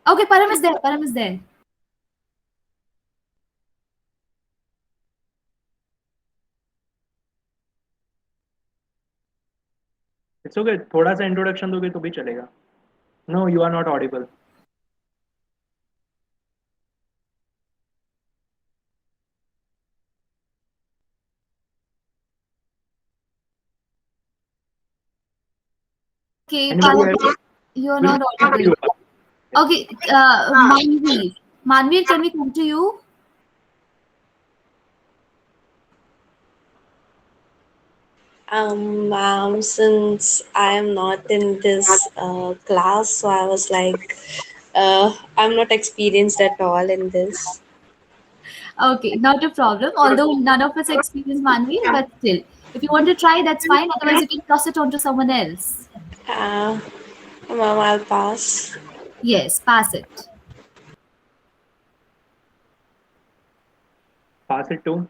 Okay, Param is there. Param is there. It's okay. थोड़ा सा introduction दोगे तो भी चलेगा. No, you are not audible. Okay, Anybody Param, else? you're Will not audible. Okay, Manvi. Manvi, can we come to you? Since I am not in this class, so I was like, I'm not experienced at all in this. Okay, not a problem. Although none of us experienced Manvi, but still, if you want to try, that's fine. Otherwise, you can toss it on to someone else. Uh, Ma'am, I'll pass. Yes, pass it. Pass it to.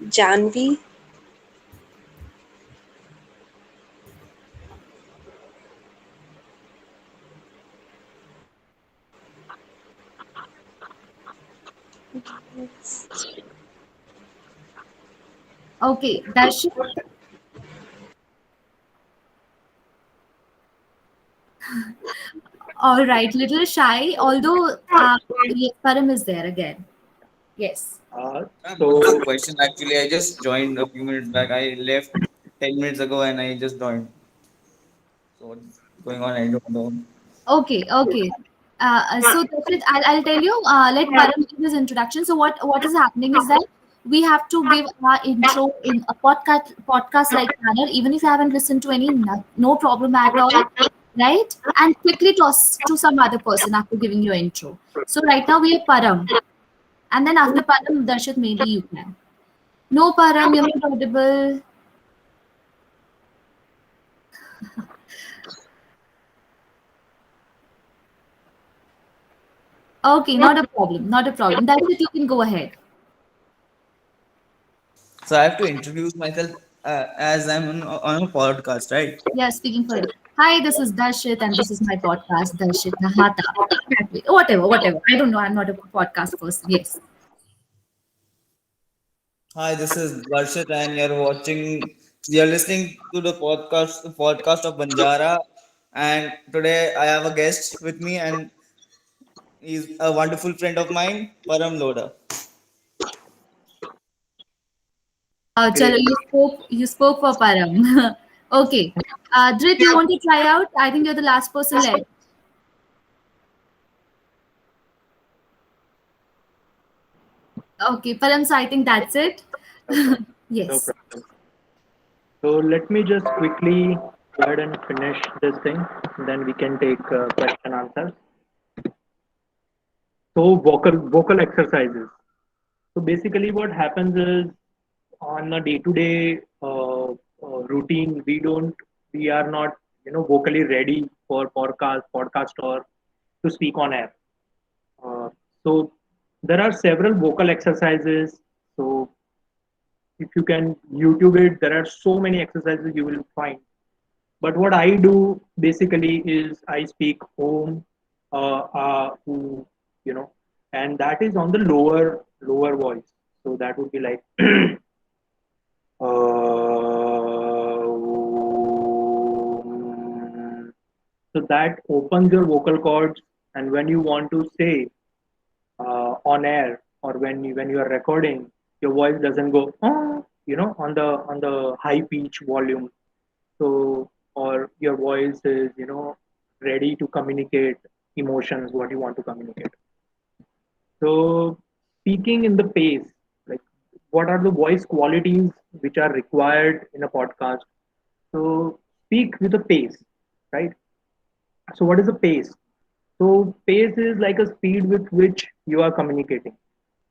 Janvi. Okay, Darshit. All right, little shy. Although yes, Param is there again. Yes. Just a So question. Actually, I just joined a few minutes back. I left 10 minutes ago, and I just joined. So what's going on? I don't know. Okay. So Darshit, I'll tell you. Let Param give his introduction. So what is happening is that we have to give our intro in a podcast like manner, even if you haven't listened to any, no problem at all, right? And quickly toss to some other person after giving your intro. So right now we have Param, and then after Param, Darshit, maybe you can. No, Param, you're not audible. Okay, not a problem. Not a problem. Darshit, you can go ahead. So I have to introduce myself as I'm on a podcast, right? Yeah, speaking for you. Hi, this is Darshit, and this is my podcast, Darshit Nahata. That way. Whatever, whatever. I don't know. I'm not a podcast person. Yes. Hi, this is Darshit, and you're listening to the podcast of Banjara. And today I have a guest with me, and he's a wonderful friend of mine, Param Loda. Chalo, Great. you spoke for Param. Okay. Dhrit, you want to try out? I think you're the last person left. Okay, Param, so I think that's it. No problem. No Yes. problem. So let me just quickly go ahead and finish this thing, then we can take question answers. So vocal exercises. So basically, what happens is on a day-to-day routine, we are not vocally ready for podcast or to speak on air. Uh, so there are several vocal exercises. So if you can YouTube it, there are so many exercises you will find. But what I do basically is I speak home, ooh, and that is on the lower voice. So that would be like so that opens your vocal cords, and when you want to say on air or when you are recording, your voice doesn't go on the high pitch volume. So or your voice is ready to communicate emotions what you want to communicate. So speaking in the pace, like what are the voice qualities which are required in a podcast? So speak with a pace, right? So what is a pace? So pace is like a speed with which you are communicating.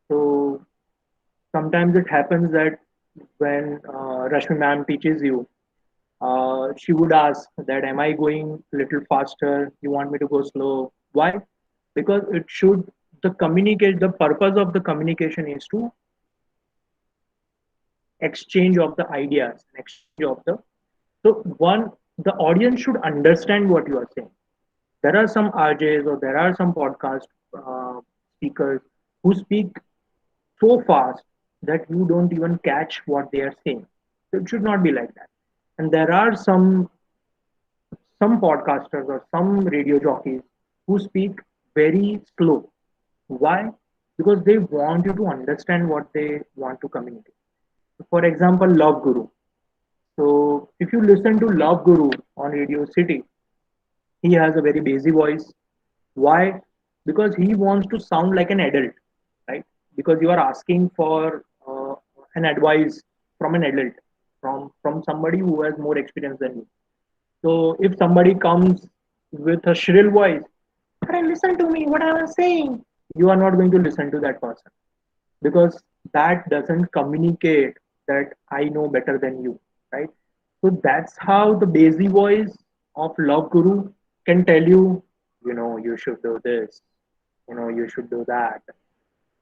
So sometimes it happens that when Rashmi ma'am teaches you, she would ask that, am I going a little faster? You want me to go slow? Why? Because the purpose of the communication is to exchange of the ideas, exchange of the, so one, the audience should understand what you are saying. There are some RJs or there are some podcast speakers who speak so fast that you don't even catch what they are saying. So it should not be like that. And there are some podcasters or some radio jockeys who speak very slow. Why? Because they want you to understand what they want to communicate. For example, Love Guru. So if you listen to Love Guru on Radio City, he has a very bassy voice. Why? Because he wants to sound like an adult, right? Because you are asking for an advice from an adult, from somebody who has more experience than you. So if somebody comes with a shrill voice, "Hey, listen to me, what I was saying," you are not going to listen to that person because that doesn't communicate that I know better than you, right? So that's how the Bezi voice of Love Guru can tell you, you should do this, you should do that.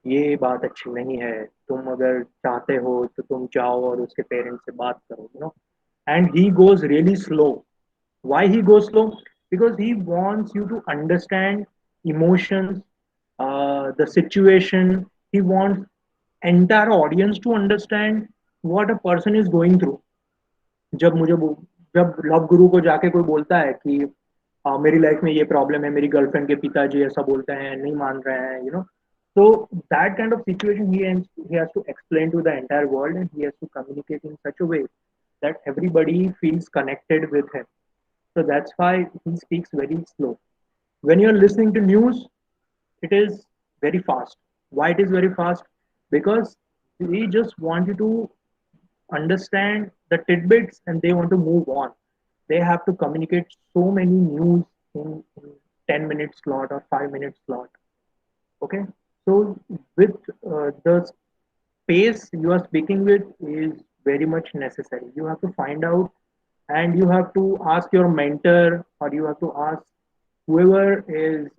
ये बात अच्छी नहीं है, तुम अगर चाहते हो तो तुम जाओ और उसके पेरेंट्स से बात करो, and he goes really slow. Why he goes slow? Because he wants you to understand emotions, the situation. He wants entire audience to understand what a person is going through. जब मुझे जब love गुरु को जाके कोई बोलता है कि मेरी लाइफ में ये प्रॉब्लम है, मेरी गर्लफ्रेंड के पिताजी ऐसा बोलते हैं, नहीं मान रहे हैं, so that kind of situation he has to explain to the entire world, and he has to communicate in such a way that everybody feels connected with him. So that's why he speaks very slow. When you're listening to news, it is very fast. Why it is very fast? Because they just want you to understand the tidbits and they want to move on. They have to communicate so many news in 10 minutes slot or 5 minutes slot. Okay. So with the space you are speaking with is very much necessary. You have to find out and you have to ask your mentor or you have to ask whoever is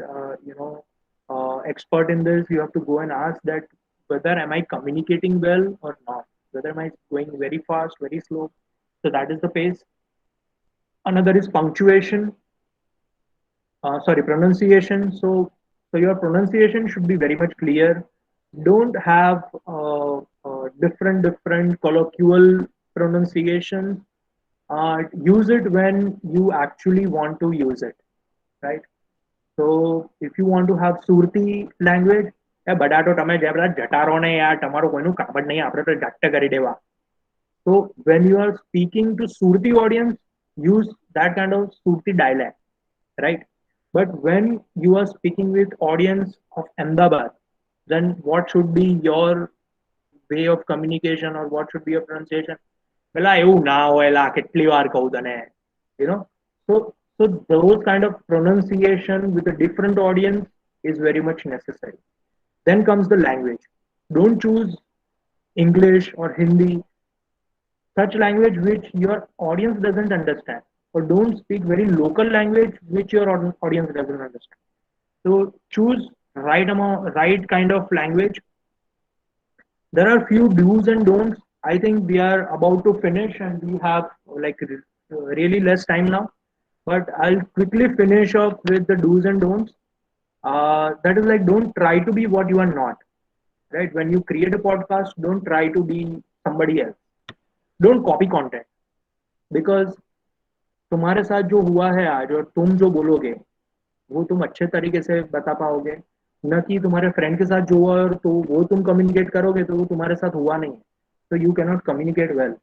expert in this. You have to go and ask that whether am I communicating well or not. whether am I going very fast, very slow. So that is the pace. Another is punctuation. Sorry, pronunciation. So your pronunciation should be very much clear. Don't have different colloquial pronunciation. Use it when you actually want to use it, right? So if you want to have Surti language, એ બધા તો તમે જે બધા જટારો ને યાર તમારું કોઈનું કાબડ નહીં આપણે તો જટ્ટ કરી દેવા. So when you are speaking to Surti audience, use that kind of Surti dialect, right? But when you are speaking with audience of Ahmedabad, then what should be your way of communication or what should be your pronunciation? પેલા એવું ના હોય લા કેટલી વાર કહું તને, you know. So those kind of pronunciation with a different audience is very much necessary. Then comes the language. Don't choose English or Hindi, such language which your audience doesn't understand, or don't speak very local language which your audience doesn't understand. So choose right kind of language. There are few do's and don'ts. I think we are about to finish and we have like really less time now, but I'll quickly finish up with the do's and don'ts. That is like, don't try to be what you are not, right? When you create a podcast, don't try to be somebody else. Don't copy content, because तुम्हारे साथ जो हुआ है आज और तुम जो बोलोगे वो तुम अच्छे तरीके से बता पाओगे, न कि तुम्हारे फ्रेंड के साथ जो हुआ और तो वो तुम कम्युनिकेट करोगे तो वो तुम्हारे साथ हुआ नहीं है, so you cannot communicate well.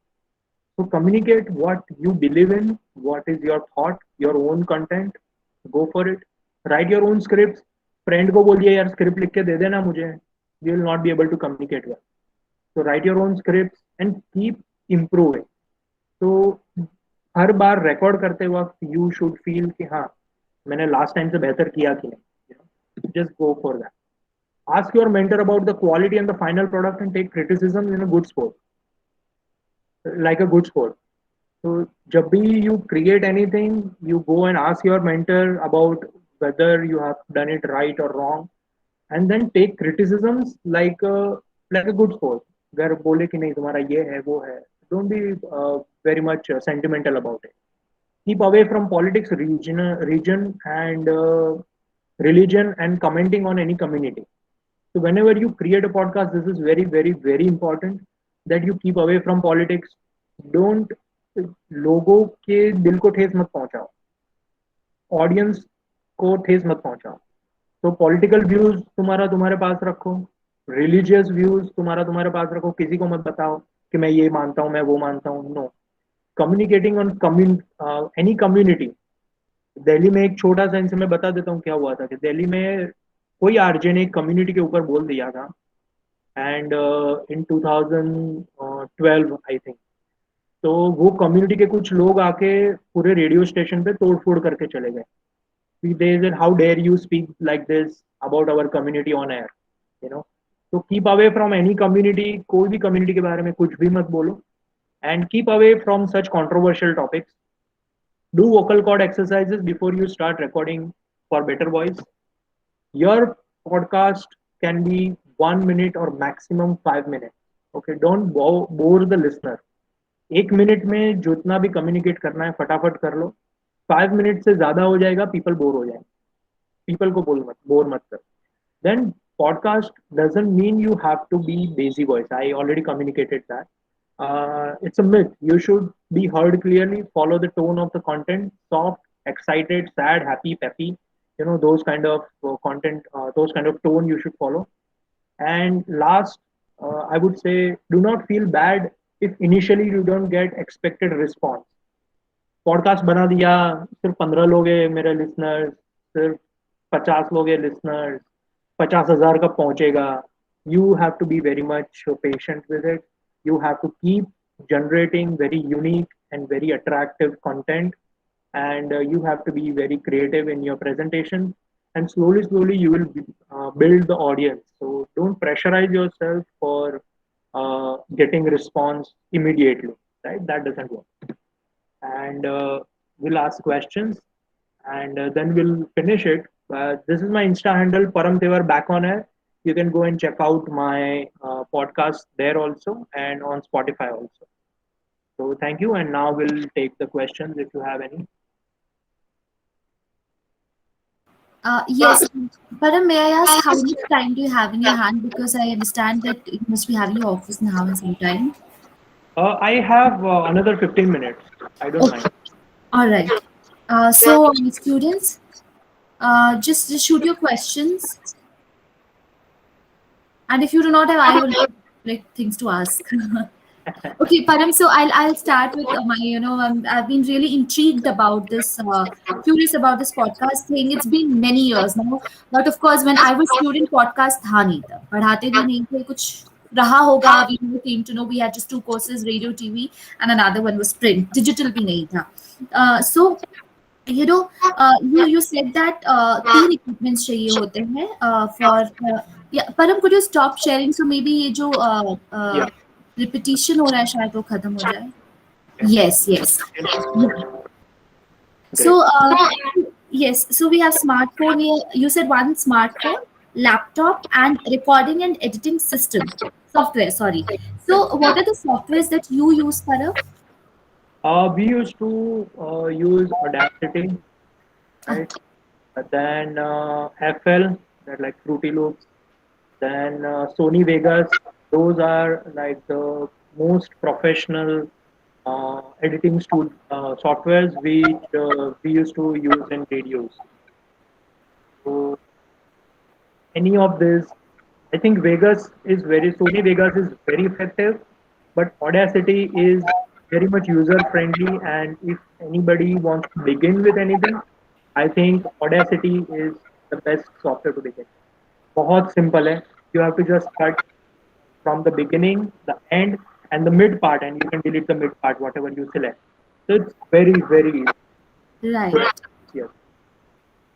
So communicate what you believe in, what is your thought, your own content, go for it. Write your own scripts. Friend को बोलिए यार स्क्रिप्ट लिख के दे देना मुझे, you will not be able to communicate well. So write your own scripts and keep improving. तो हर बार record करते वक्त यू शुड फील कि हाँ मैंने लास्ट टाइम से बेहतर किया कि नहीं. Just go for that. Ask your mentor about the quality and the final product and take criticism in a good sport, like a good sport. So जब भी you create anything, you go and ask your mentor about whether you have done it right or wrong, and then take criticisms like a good sport. अगर बोले कि नहीं तुम्हारा ये है वो है, don't be very much sentimental about it. Keep away from politics, region and religion and commenting on any community. So whenever you create a podcast, this is very, very, very important that you keep away from politics. Don't लोगों के दिल को ठेस मत पहुंचाओ, audience को ठेस मत पहुंचाओ. तो पॉलिटिकल व्यूज तुम्हारे पास रखो, रिलीजियस व्यूज तुम्हारे पास रखो, किसी को मत बताओ कि मैं ये मानता हूँ मैं वो मानता हूँ. No. Communicating on any community. Delhi में एक छोटा सा इनसे मैं बता देता हूँ क्या हुआ था कि दिल्ली में कोई आरजे ने एक कम्युनिटी के ऊपर बोल दिया था, एंड इन 2012 आई थिंक. तो वो कम्युनिटी के कुछ लोग आके पूरे रेडियो स्टेशन पे तोड़ फोड़ करके चले गए. They said, how dare you speak like this about our community on air, you know. So keep away from any community. कोई भी community के बारे में कुछ भी मत बोलो, and keep away from such controversial topics. Do vocal cord exercises before you start recording for better voice. Your podcast can be 1 minute or maximum 5 minutes. Okay, don't bore the listener. 1 minute में जितना भी communicate करना है फटाफट कर लो. 5 minute से ज्यादा हो जाएगा, पीपल बोर हो जाएंगे. पीपल को बोर मत कर. Then podcast doesn't mean you have to be bassy voice. I already communicated that. It's a myth. You should be heard clearly. Follow the tone of the content. Soft, excited, sad, happy, peppy. You know, those kind of content, those kind of tone you should follow. And last, I would say, do not feel bad if initially you don't get expected response. Podcast बना दिया, सिर्फ 15 लोग हैं मेरे listeners, सिर्फ 50 लोग हैं listeners, 50,000 कब पहुंचेगा. You have to be very much patient with it. You have to keep generating very unique and very attractive content, and you have to be very creative in your presentation, and slowly you will build the audience. So don't pressurize yourself for getting response immediately, right? That doesn't work. And we'll ask questions, and then we'll finish it. This is my Insta handle, Param Tevar, back on air. you can go and check out my podcast there also and on Spotify also. So thank you, and now we'll take the questions if you have any. Yes, Param, may I ask how much time do you have in your hand? Because I understand that you must be having your office now in some time. I have another 15 minutes. I don't mind. Okay, all right. Students, just shoot your questions, and if you do not have, I will like things to ask. Okay, Param. So I'll start with my I've been really intrigued about this, curious about this podcast thing. It's been many years now, but of course when I was student, podcast था नहीं था, पढ़ाते भी नहीं थे कुछ रहा होगा. We never came to know. We had just two courses, radio, TV, and another one was print. Digital भी नहीं था. So you said that तीन equipments चाहिए होते हैं for yeah. Param, could you stop sharing? So maybe ये जो Yeah. repetition हो रहा है शायद वो खत्म हो जाए. Yes, yes. Yeah. So yes, so we have smartphone here. You said one smartphone, laptop, and recording and editing system software. Sorry. So what are the softwares that you use, Param? We used to use Audacity, right? Then FL, that like Fruity Loops. Then Sony Vegas. Those are like the most professional editing softwares which we used to use in radios. So any of this, I think Sony Vegas is very effective, but Audacity is very much user friendly. And if anybody wants to begin with anything, I think Audacity is the best software to begin. बहुत simple है. You have to just cut from the beginning, the end, and the mid part, and you can delete the mid part, whatever you select. So it's very, very easy. Right. Yes.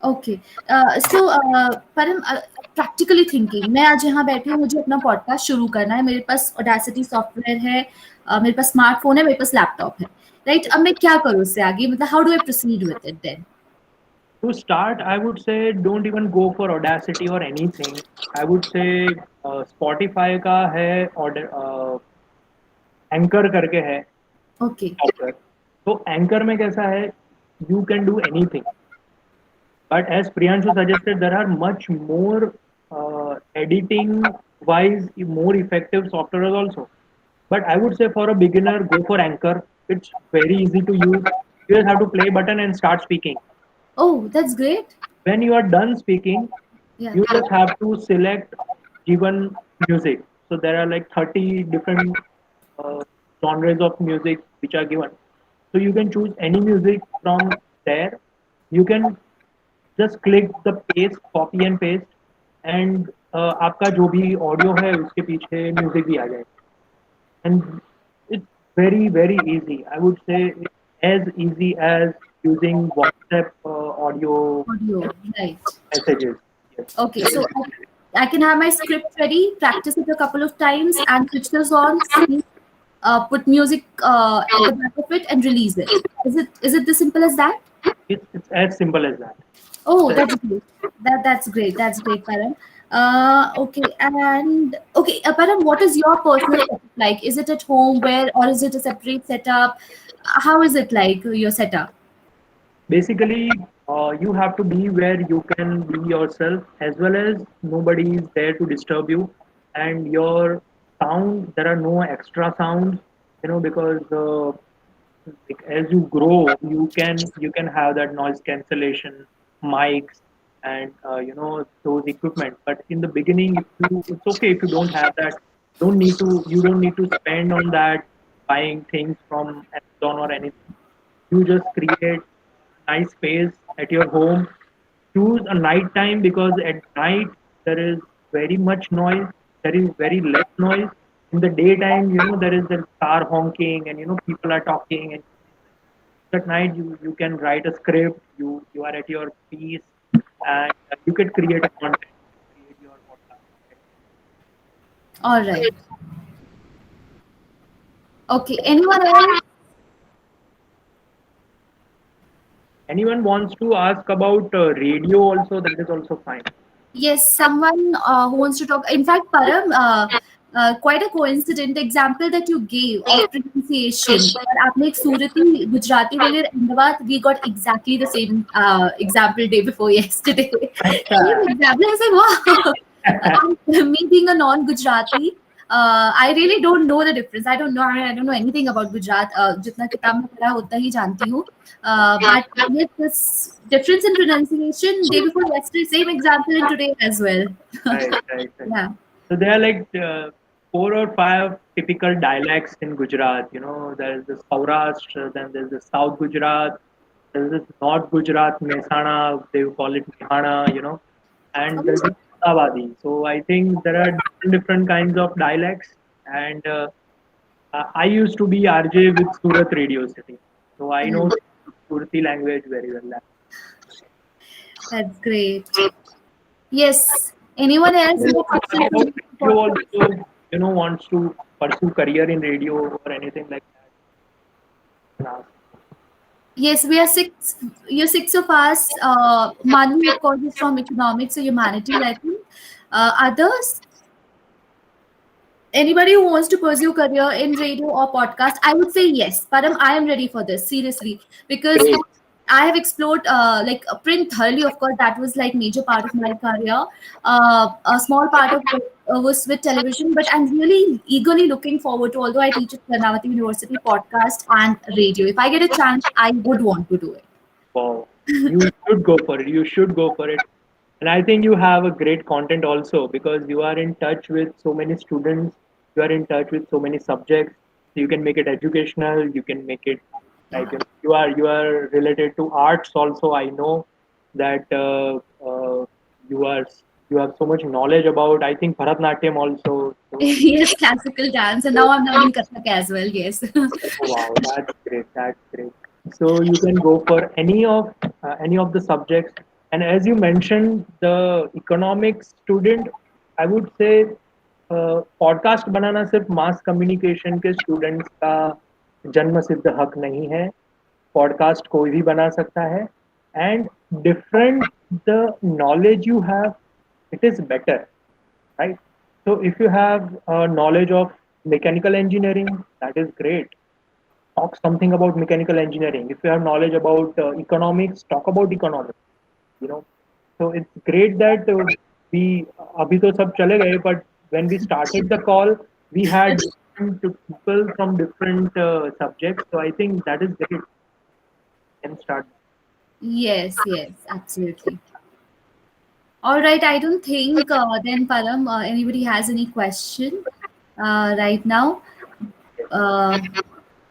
Okay so परम practically thinking मैं आज यहाँ बैठी हूँ मुझे अपना podcast शुरू करना है मेरे पास ऑडेसिटी सॉफ्टवेयर है मेरे पास स्मार्टफोन है मेरे पास लैपटॉप है राइट अब मैं क्या करूँ उससे आगे मतलब how do I proceed with it then To start, I would say don't even go for Audacity or anything. I would say Spotify का है order Anchor करके है ओके software. तो Anchor में कैसा है? You can do anything. But as Priyanshu suggested, there are much more editing wise more effective softwares also. But I would say for a beginner, go for Anchor. It's very easy to use. You just have to play button and start speaking. Oh that's great When you are done speaking, या you just have to select given music. So there are like 30 different genres of music which are given. So you can choose any music from there. You can just click the paste, copy and paste, and आपका जो भी audio है उसके पीछे music भी आ जाएगा. And it's very very easy. I would say it's as easy as using WhatsApp audio audio right messages. Yes. Okay, so I can have my script ready, practice it a couple of times, and switch this on, sing, put music at the back of it, and release it. Is it as simple as that? It's as simple as that. Oh, that's great. That's great. That's great, Param. Okay, and okay, Param, what is your personal setup like? Is it at home, where, or is it a separate setup? How is it like your setup? Basically, you have to be where you can be yourself, as well as nobody is there to disturb you, and your sound, there are no extra sounds, because like as you grow, you can have that noise cancellation mics and those equipment. But in the beginning, it's okay if you don't have that. You don't need to spend on that buying things from Amazon or anything. You just create nice space at your home. Choose a night time, because at night there is very much noise. There is very less noise. In the daytime, there is the car honking, and people are talking. And at night, you can write a script. You are at your peace, and you can create a content, create your podcast. All right. Okay. Anyone else? Anyone wants to ask about radio also, that is also fine. Yes, someone who wants to talk. In fact, Param, quite a coincident example that you gave of pronunciation. और आपने एक सूरती गुजराती बोले Ahmedabad, we got exactly the same example day before yesterday. Same example. I was like, wow. Me being a non-Gujarati, I really don't know the difference. I don't know. I don't know anything about Gujarat. जितना किताब में पढ़ा होता ही जानती हूँ. But yes, this difference in pronunciation day before yesterday, same example in today as well. Right. Yeah. So there are like 4 or 5 typical dialects in Gujarat. There is the Saurashtra, then there's the South Gujarat, there's this North Gujarat, Mehsana, they call it Mehana, and there's the Ahmedabadi. So I think there are different kinds of dialects, and I used to be RJ with Surat Radio City, so I know Surati language very well. That's great. Yes. Anyone else So, have a question how for about me? you also, wants to pursue career in radio or anything like that? Yes, we are six. You're six of us. Manu, of course, is from economics or humanities, I think. Others, anybody who wants to pursue career in radio or podcast, I would say yes. Param, I am ready for this, seriously, because Great. I have explored like print thoroughly. Of course, that was like major part of my career. A small part of it was with television, but I'm really eagerly looking forward to. Although I teach at Karnataka University, podcast and radio. If I get a chance, I would want to do it. Wow. You should go for it. You should go for it. And I think you have a great content also because you are in touch with so many students, you are in touch with so many subjects. You can make it educational, you can make it like Yeah. you are related to arts also. I know that you are you have so much knowledge about I think Bharatnatyam also. So, Yes, classical dance, and now I'm learning Kathak as well. Yes. wow, that's great. That's great. So you can go for any of the subjects. And as you mentioned, the economics student, I would say podcast बनाना सिर्फ mass communication के students का जन्म सिद्ध हक नहीं है. Podcast कोई भी बना सकता है. And different the knowledge you have, it is better, right? So if you have knowledge of mechanical engineering, that is great. Talk something about mechanical engineering. If you have knowledge about economics, talk about economics. You know, so it's great that we अभी तो सब चले गए, but when we started the call, we had different people from different subjects. So I think that is great. Can start. Yes, yes, absolutely. All right, I don't think then Param, anybody has any question right now. Uh,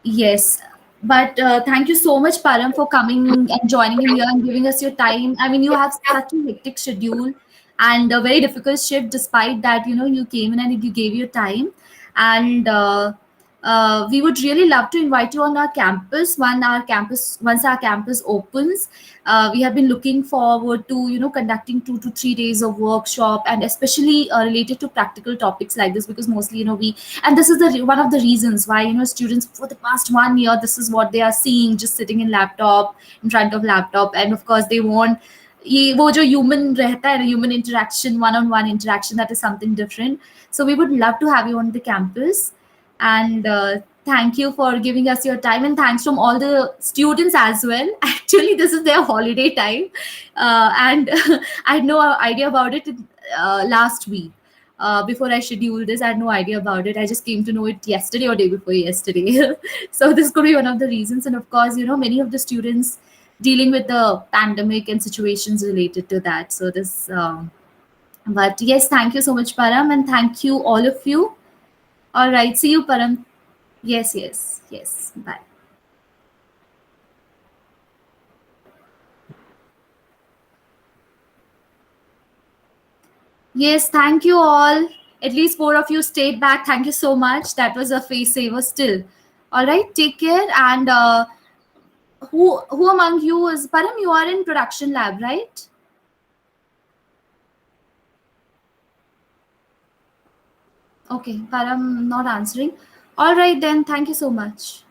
yes, but thank you so much, Param, for coming and joining in here and giving us your time. I mean, you have such a hectic schedule and a very difficult shift. Despite that, you came in and you gave your time, and we would really love to invite you on our campus once our campus opens. We have been looking forward to conducting 2 to 3 days of workshop, and especially related to practical topics like this, because mostly we and this is one of the reasons why students for the past 1 year, this is what they are seeing, just sitting in front of laptop, and of course they want ये वो जो human रहता है, human interaction, one-on-one interaction, that is something different. So we would love to have you on the campus, and thank you for giving us your time, and thanks from all the students as well. Actually, this is their holiday time, and I had no idea about it last week. Before I scheduled this, I had no idea about it. I just came to know it yesterday or day before yesterday. So this could be one of the reasons. And of course, many of the students dealing with the pandemic and situations related to that. So this, but yes, thank you so much, Param, and thank you all of you. All right, see you, Param. Yes, yes, yes. Bye. Yes, thank you all. At least 4 of you stayed back. Thank you so much. That was a face saver still. All right, take care. And who among you is Param? You are in production lab, right? Okay, Param not answering. All right then. Thank you so much.